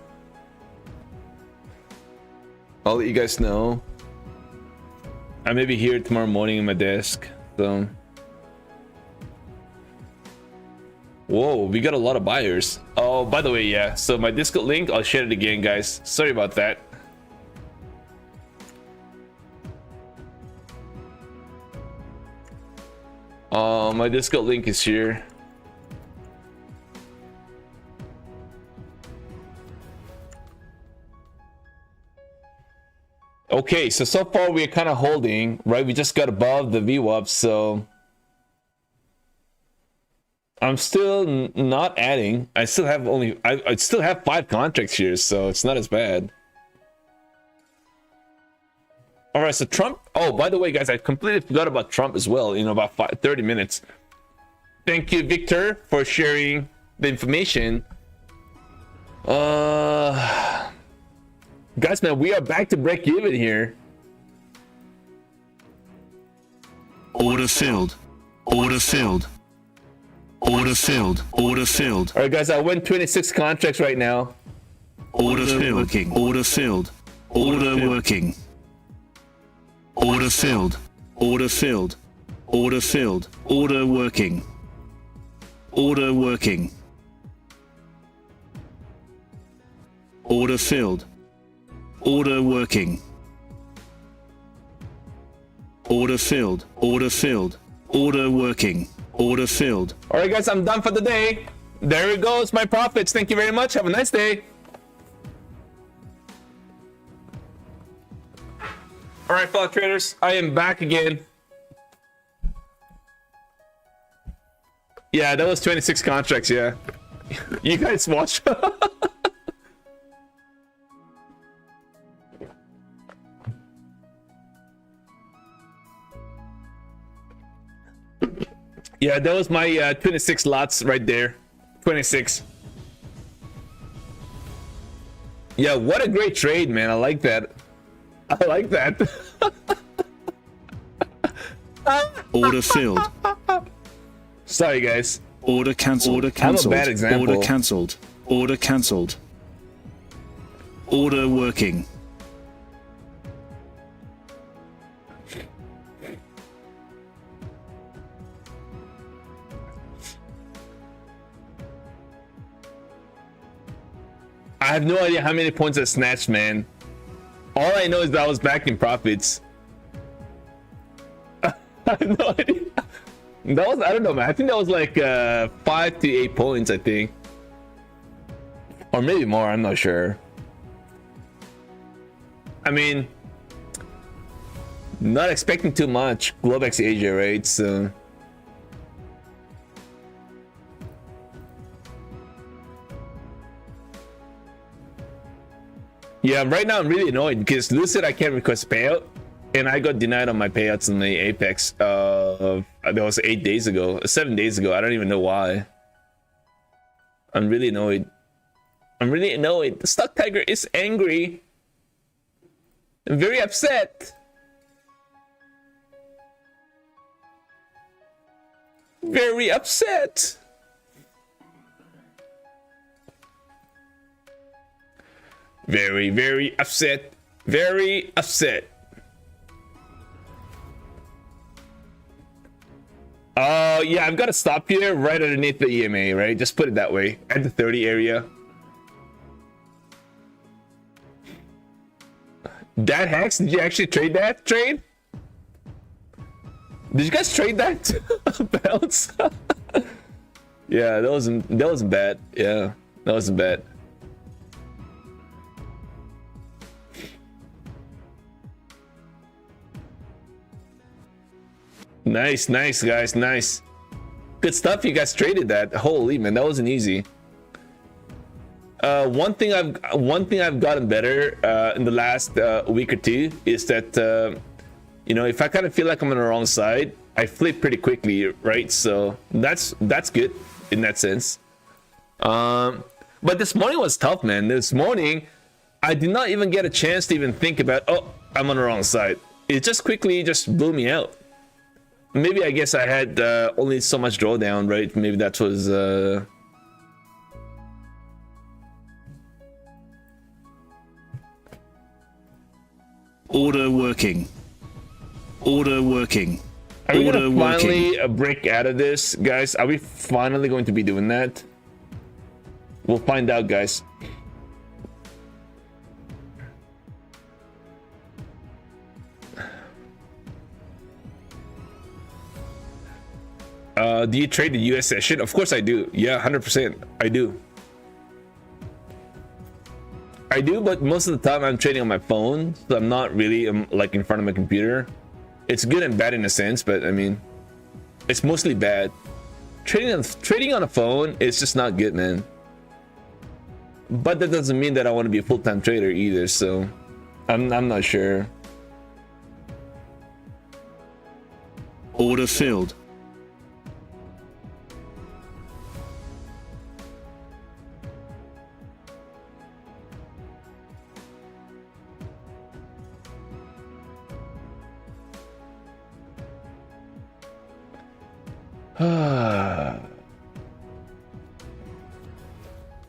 I'll let you guys know. I may be here tomorrow morning in my desk. So, whoa, we got a lot of buyers. Oh, by the way, yeah. So my Discord link, I'll share it again, guys. Sorry about that. My Discord link is here. Okay, so far we're kind of holding, right? We just got above the VWAP, so I'm still not adding. I still have I still have 5 contracts here, so it's not as bad. All right, so Trump. Oh, by the way, guys, I completely forgot about Trump as well. You know, about 30 minutes. Thank you, Victor, for sharing the information. Guys, man, we are back to break even here. Order filled. Order filled. Order filled. Order filled. All right, guys, I win 26 contracts right now. Order filled. Working. Order filled. Order working. Order filled. Order filled. Order filled. Order working. Order working. Order filled. Order working. Order filled. Order filled. Order working. Order filled. All right, guys, I'm done for the day. There it goes, my profits. Thank you very much. Have a nice day. All right, fellow traders, I am back again. Yeah, that was 26 contracts, yeah. You guys watch. Yeah, that was my 26 lots right there. 26. Yeah, what a great trade, man. I like that. I like that. Order filled. Sorry, guys. Order cancelled. Order cancelled. I'm a bad example. Order cancelled. Order cancelled. Order working. I have no idea how many points I snatched, man. All I know is that I was back in profits. I have no idea. That was, I don't know, man. I think that was like 5 to 8 points, I think. Or maybe more, I'm not sure. I mean, not expecting too much. Globex Asia, right? So yeah, right now I'm really annoyed because Lucid I can't request payout, and I got denied on my payouts in the Apex. That was 8 days ago, 7 days ago. I don't even know why. I'm really annoyed. I'm really annoyed. The StockTiger is angry. I'm very upset. Very upset. Very, very upset. Very upset. Yeah, I've got to stop here right underneath the EMA, right? Just put it that way. At the 30 area. That Hex, did you actually trade that trade? Did you guys trade that bounce? Yeah, that wasn't bad. Yeah, that wasn't bad. Nice, nice guys, nice. Good stuff. You guys traded that. Holy man, that wasn't easy. One thing I've gotten better in the last week or two is that you know, if I kind of feel like I'm on the wrong side, I flip pretty quickly, right? So that's good in that sense. But this morning was tough, man. This morning I did not even get a chance to even think about, oh, I'm on the wrong side. It just quickly just blew me out. Maybe I guess I had only so much drawdown, right? Maybe that was Order working. Order working. Are we Order gonna finally working. break out of this, guys? Are we finally going to be doing that? We'll find out, guys. Do you trade the US session? Of course I do. Yeah, 100%. I do. I do, but most of the time I'm trading on my phone, so I'm not really like in front of my computer. It's good and bad in a sense, but I mean, it's mostly bad. Trading on a phone is just not good, man. But that doesn't mean that I want to be a full-time trader either, so I'm not sure. Order filled.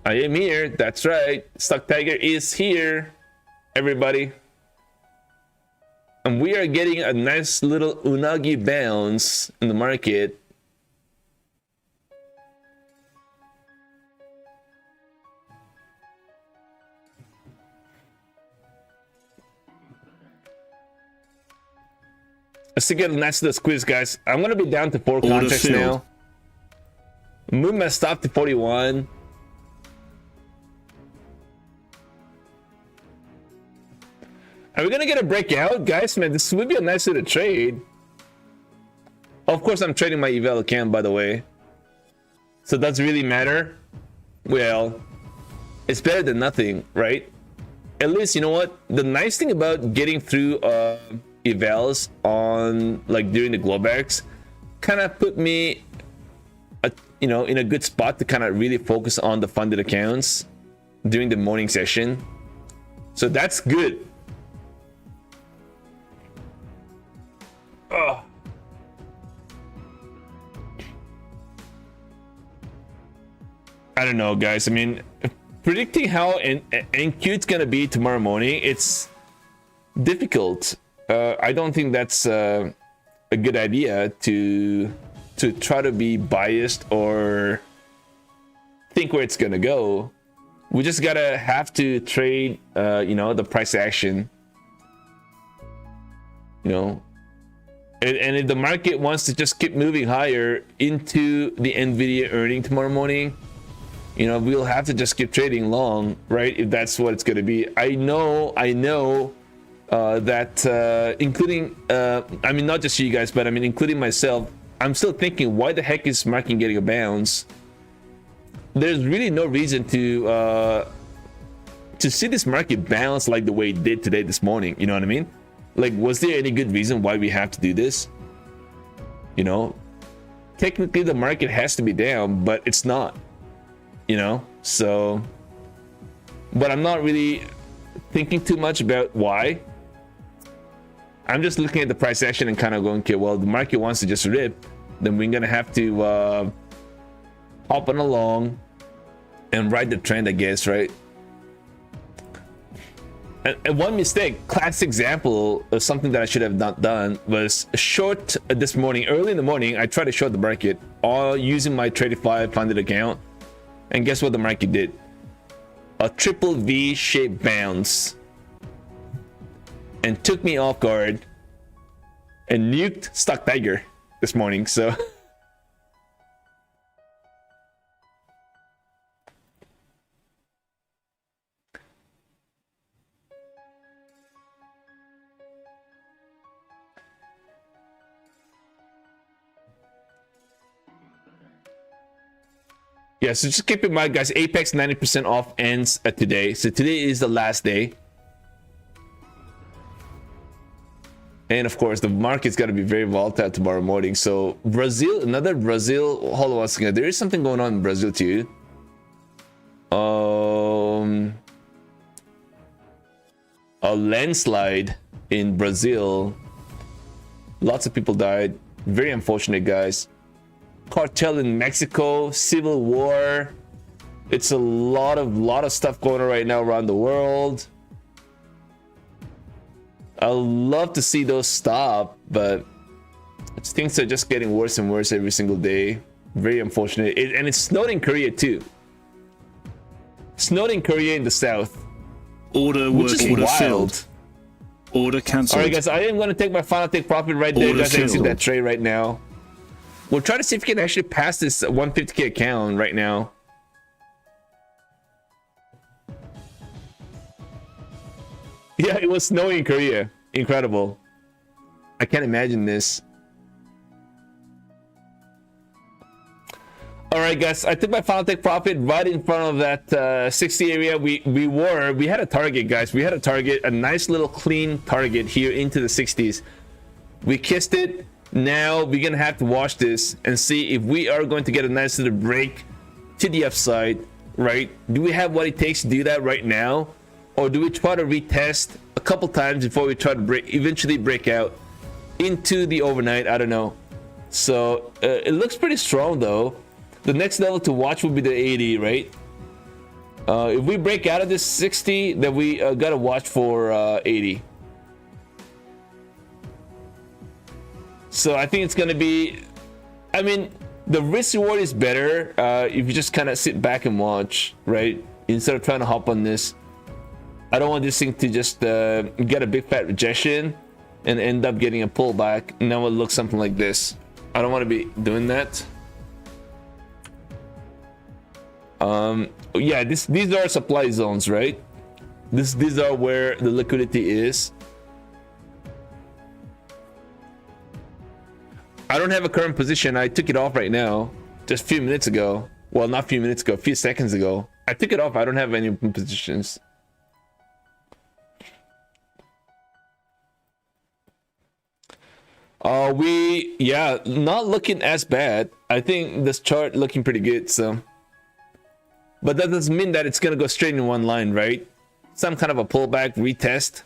I am here. That's right. StockTiger is here, everybody. And we are getting a nice little unagi bounce in the market. Let's get a nice little squeeze, guys. I'm gonna be down to 4 contracts now. Move my stop to 41. Are we gonna get a breakout, guys? Man, this would be a nice little trade. Of course, I'm trading my eval account, by the way. So does it really matter? Well, it's better than nothing, right? At least, you know what? The nice thing about getting through evals on like during the Globex kind of put me you know, in a good spot to kind of really focus on the funded accounts during the morning session. So that's good. Oh. I don't know, guys. I mean, predicting how NQ it's gonna be tomorrow morning, it's difficult. I don't think that's a good idea to try to be biased or think where it's gonna go. We just gotta have to trade, you know, the price action. You know, And if the market wants to just keep moving higher into the Nvidia earning tomorrow morning, you know, we'll have to just keep trading long, right? If that's what it's going to be. I know that including, I mean, not just you guys, but I mean, including myself, I'm still thinking, why the heck is market getting a bounce? There's really no reason to see this market bounce like the way it did today, this morning. You know what I mean? Like, was there any good reason why we have to do this? You know, technically the market has to be down, but it's not, you know? So, but I'm not really thinking too much about why. I'm just looking at the price action and kind of going, okay, well, the market wants to just rip, then we're gonna have to hop on along and ride the trend, I guess, right? And one mistake, classic example of something that I should have not done, was short this morning. Early in the morning, I tried to short the market all using my Tradify funded account, and guess what the market did? A triple V-shaped bounce, and took me off guard and nuked StockTiger this morning. So yeah, so just keep in mind, guys, Apex 90% off ends today. So today is the last day. And of course, the market's got to be very volatile tomorrow morning. So Brazil, another Brazil, hold on one second. There is something going on in Brazil too. A landslide in Brazil. Lots of people died. Very unfortunate, guys. Cartel in Mexico, civil war. It's a lot of stuff going on right now around the world. I'd love to see those stop, but things are just getting worse and worse every single day. Very unfortunate. And it snowed in Korea too. Snowed in Korea in the south. Order filled. Order cancelled. All right, guys, I am going to take my final take profit right there. Order Guys, I can see filled. that trade right now. We'll try to see if we can actually pass this 150k account right now. Yeah, it was snowing in Korea. Incredible. I can't imagine this. All right, guys, I took my final take profit right in front of that 60 area. We had a target, guys. We had a target, a nice little clean target here into the 60s. We kissed it. Now we're gonna have to watch this and see if we are going to get a nice little break to the upside, right? Do we have what it takes to do that right now, or do we try to retest a couple times before we try to eventually break out into the overnight? I don't know. So it looks pretty strong though. The next level to watch will be the 80, right? If we break out of this 60, then we gotta watch for 80. So I think it's gonna be, I mean, the risk reward is better if you just kind of sit back and watch, right? Instead of trying to hop on this. I don't want this thing to just get a big fat rejection and end up getting a pullback, and then it will look something like this. I don't want to be doing that. Yeah, these are supply zones, right? These are where the liquidity is. I don't have a current position. I took it off right now, just a few minutes ago. Well, not a few minutes ago, a few seconds ago. I took it off. I don't have any positions. Yeah, not looking as bad. I think this chart looking pretty good, so. But that doesn't mean that it's gonna go straight in one line, right? Some kind of a pullback, retest.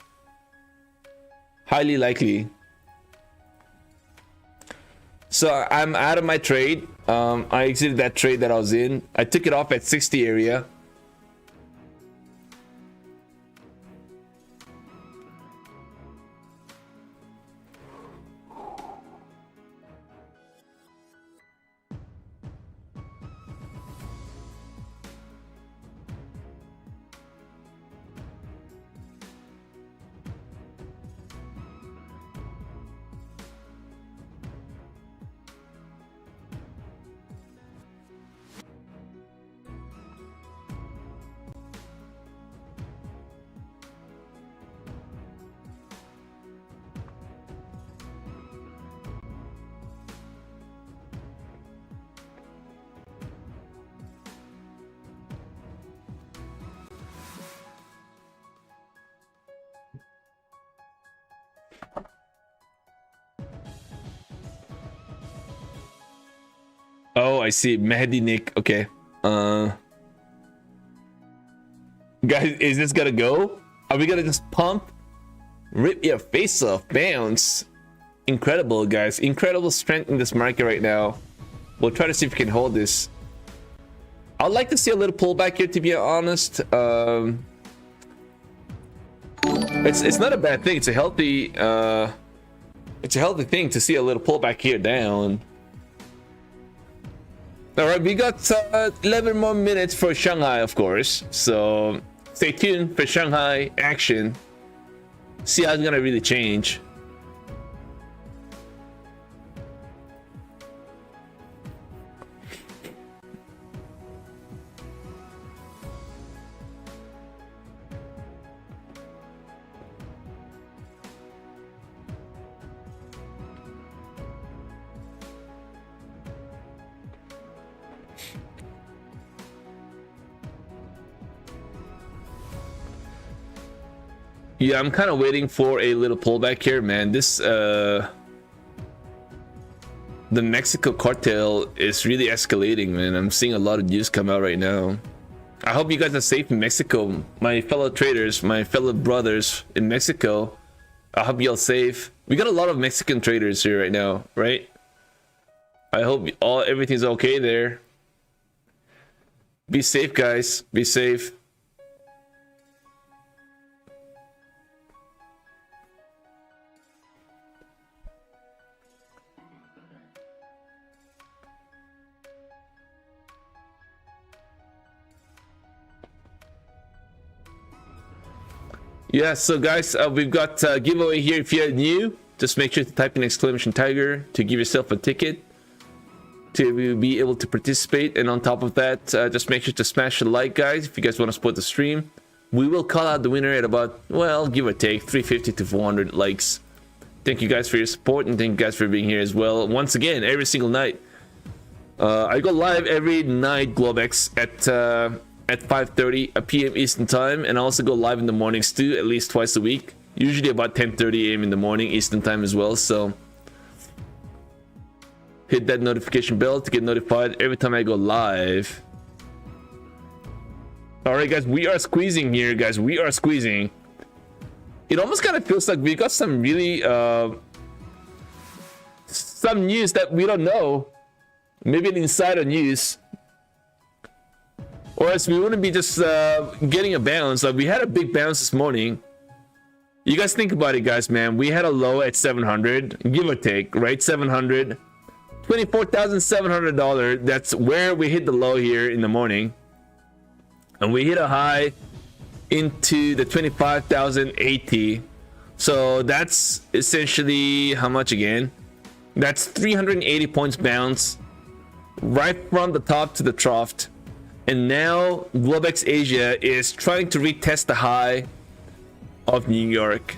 Highly likely. So I'm out of my trade. I exited that trade that I was in. I took it off at 60 area. Oh, I see. Mehdi Nick. Okay. Guys, is this gonna go? Are we gonna just pump? Rip your face off. Bounce. Incredible, guys. Incredible strength in this market right now. We'll try to see if we can hold this. I'd like to see a little pullback here, to be honest. It's not a bad thing. It's a healthy thing to see a little pullback here down. All right, we got 11 more minutes for Shanghai, of course. So stay tuned for Shanghai action. See how it's gonna really change. Yeah, I'm kind of waiting for a little pullback here, man. This the Mexico cartel is really escalating, man. I'm seeing a lot of news come out right now. I hope you guys are safe in Mexico, my fellow traders, my fellow brothers in Mexico. I hope y'all safe. We got a lot of Mexican traders here right now, right? I hope everything's okay there. Be safe, guys. Be safe. Yeah, so guys, we've got a giveaway here. If you're new, just make sure to type in !Tiger to give yourself a ticket to be able to participate. And on top of that, just make sure to smash a like, guys, if you guys want to support the stream. We will call out the winner at about, well, give or take 350 to 400 likes. Thank you guys for your support, and thank you guys for being here as well. Once again, every single night. I go live every night, Globex, at 5:30 p.m. Eastern time, and I also go live in the mornings too, at least twice a week, usually about 10:30 a.m. in the morning Eastern time as well. So hit that notification bell to get notified every time I go live. All right, guys, we are squeezing here, guys. We are squeezing. It almost kind of feels like we got some really some news that we don't know, maybe an insider news. Or else we wouldn't be just getting a bounce. Like, we had a big bounce this morning. You guys think about it, guys, man. We had a low at 700, give or take, right? 700, $24,700. That's where we hit the low here in the morning. And we hit a high into the 25,080. So that's essentially how much again? That's 380 points bounce right from the top to the trough. And now Globex Asia is trying to retest the high of New York.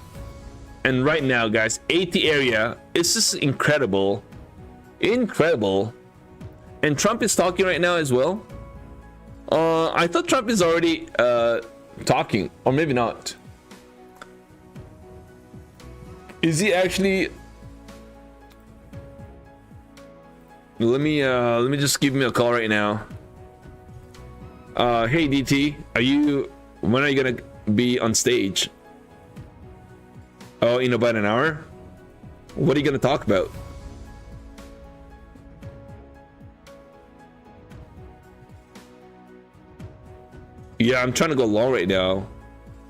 And right now, guys, 80 area is just incredible. Incredible. And Trump is talking right now as well. I thought Trump is already talking, or maybe not. Is he actually? Let me just give me a call right now. Hey DT, when are you gonna be on stage? Oh, in about an hour? What are you gonna talk about? Yeah, I'm trying to go long right now.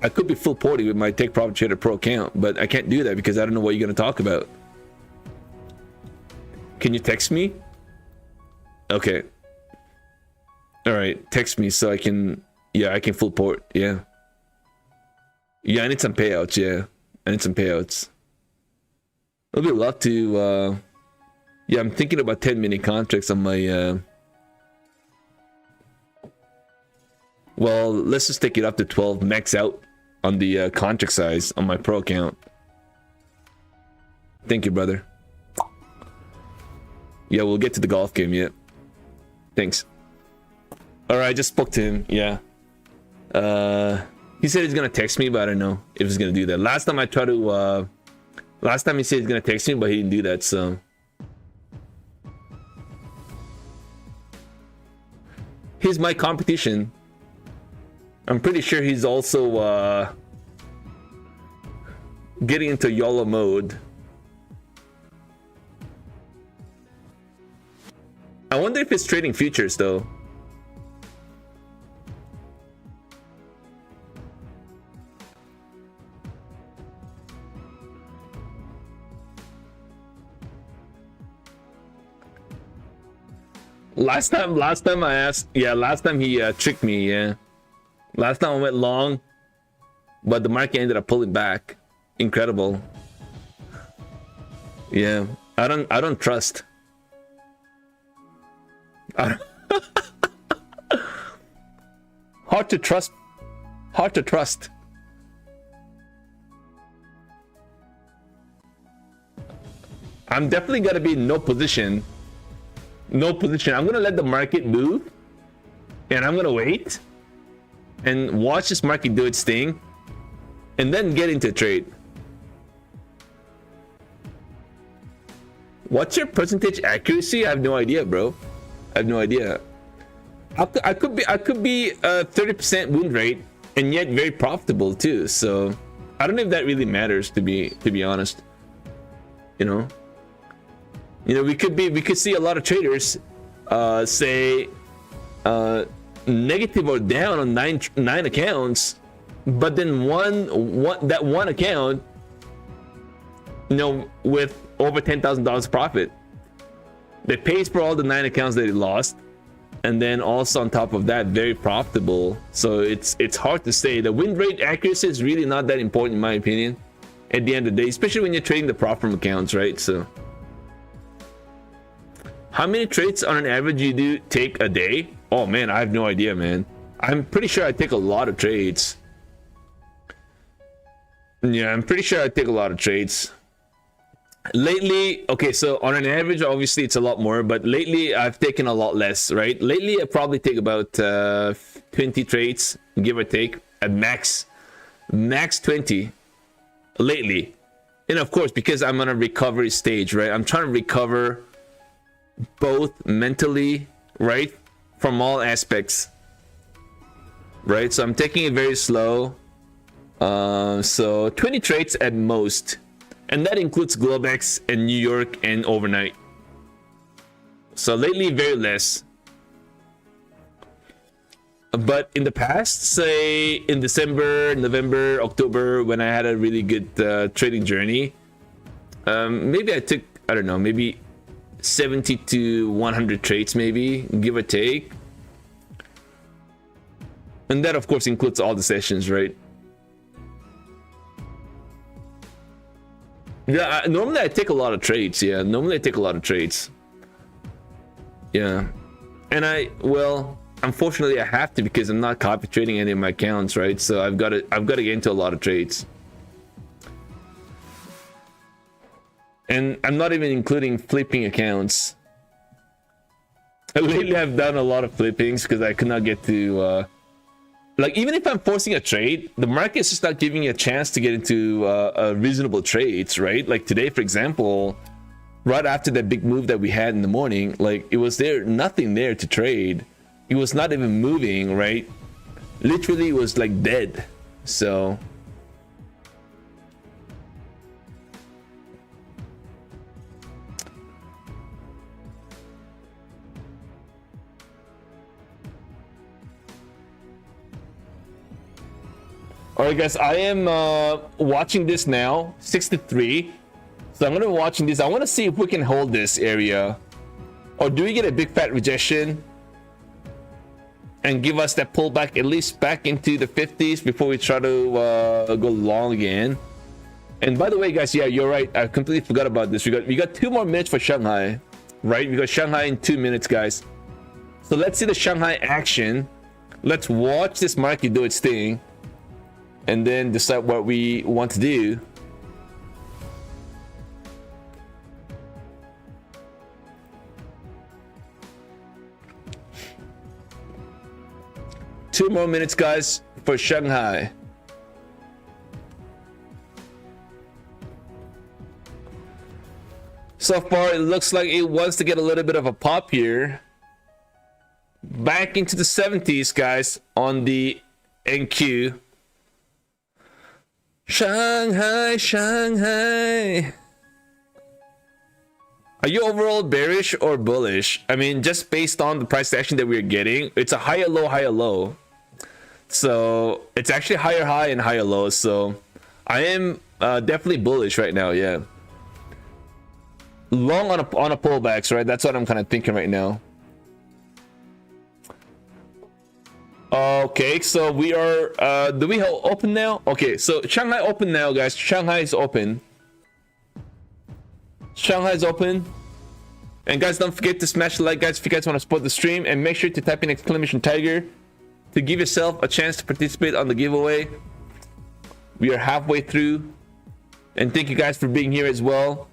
I could be full porting with my Take Profit Trader Pro account, but I can't do that because I don't know what you're gonna talk about. Can you text me? Okay. All right, text me so I can, I can full port. Yeah, I need some payouts. Yeah, I need some payouts. I would love to. I'm thinking about 10-minute contracts on my. Well, let's just take it up to 12, max out on the contract size on my pro account. Thank you, brother. Yeah, we'll get to the golf game yet. Thanks. All right, I just spoke to him. Yeah. He said he's gonna text me, but I don't know if he's gonna do that. Last time I tried to. Last time he said he's gonna text me, but he didn't do that. So. he's my competition. I'm pretty sure he's also getting into YOLO mode. I wonder if it's trading futures though. Last time I asked, yeah, last time he tricked me, yeah. Last time I went long, but the market ended up pulling back. Incredible. Yeah, I don't trust. Hard to trust. Hard to trust. I'm definitely gonna be in no position. No position. I'm gonna let the market move, and I'm gonna wait and watch this market do its thing, and then get into a trade. What's your percentage accuracy? I have no idea, bro. I have no idea. I could be a 30% win rate and yet very profitable too. So I don't know if that really matters, to be honest. You know, we could see a lot of traders say negative or down on nine accounts, but then one account, with over $10,000 profit, that pays for all the 9 accounts that he lost, and then also on top of that, very profitable. So it's hard to say. The win rate accuracy is really not that important in my opinion at the end of the day, especially when you're trading the PROPFIRM accounts, right? So how many trades on an average you do take a day? Oh man, I have no idea, man. I'm pretty sure I take a lot of trades. Yeah, I'm pretty sure I take a lot of trades. Lately, okay, so on an average, obviously it's a lot more, but lately I've taken a lot less, right? Lately I probably take about 20 trades, give or take, at max 20 lately. And of course, because I'm on a recovery stage, right? I'm trying to recover both mentally, right, from all aspects, right? So I'm taking it very slow. So 20 trades at most, and that includes Globex and New York and overnight. So lately very less, but in the past, say in December, November, October, when I had a really good trading journey, maybe I took, I don't know, maybe 70 to 100 trades, maybe, give or take. And that of course includes all the sessions, right? Yeah, normally I take a lot of trades. Yeah, normally I take a lot of trades. Yeah, and well, unfortunately I have to, because I'm not copy trading any of my accounts, right? So I've got to get into a lot of trades. And I'm not even including flipping accounts. Lately I've done a lot of flippings because I could not get to like, even if I'm forcing a trade, the market's just not giving you a chance to get into reasonable trades, right? Like today, for example, right after that big move that we had in the morning, like it was nothing there to trade. It was not even moving, right? Literally it was like dead. So all right, guys, I am watching this now, 63. So I'm gonna be watching this. I want to see if we can hold this area, or do we get a big fat rejection and give us that pullback at least back into the 50s before we try to go long again. And by the way, guys, yeah, you're right. I completely forgot about this. We got 2 more minutes for Shanghai, right? We got Shanghai in 2 minutes, guys. So let's see the Shanghai action. Let's watch this market do its thing, and then decide what we want to do. Two more minutes, guys, for Shanghai. So far, it looks like it wants to get a little bit of a pop here. back into the 70s, guys, on the NQ. Shanghai, Shanghai. Are you overall bearish or bullish? I mean, just based on the price action that we're getting, it's a higher low, higher low. So it's actually higher high and higher low. So I am definitely bullish right now. Yeah. Long on a pullbacks, right? That's what I'm kind of thinking right now. Okay, so we are do we open now? Okay, so Shanghai open now, guys. Shanghai is open. Shanghai is open. And guys, don't forget to smash the like, guys, if you guys want to support the stream, and make sure to type in exclamation tiger to give yourself a chance to participate on the giveaway. We are halfway through, and thank you guys for being here as well.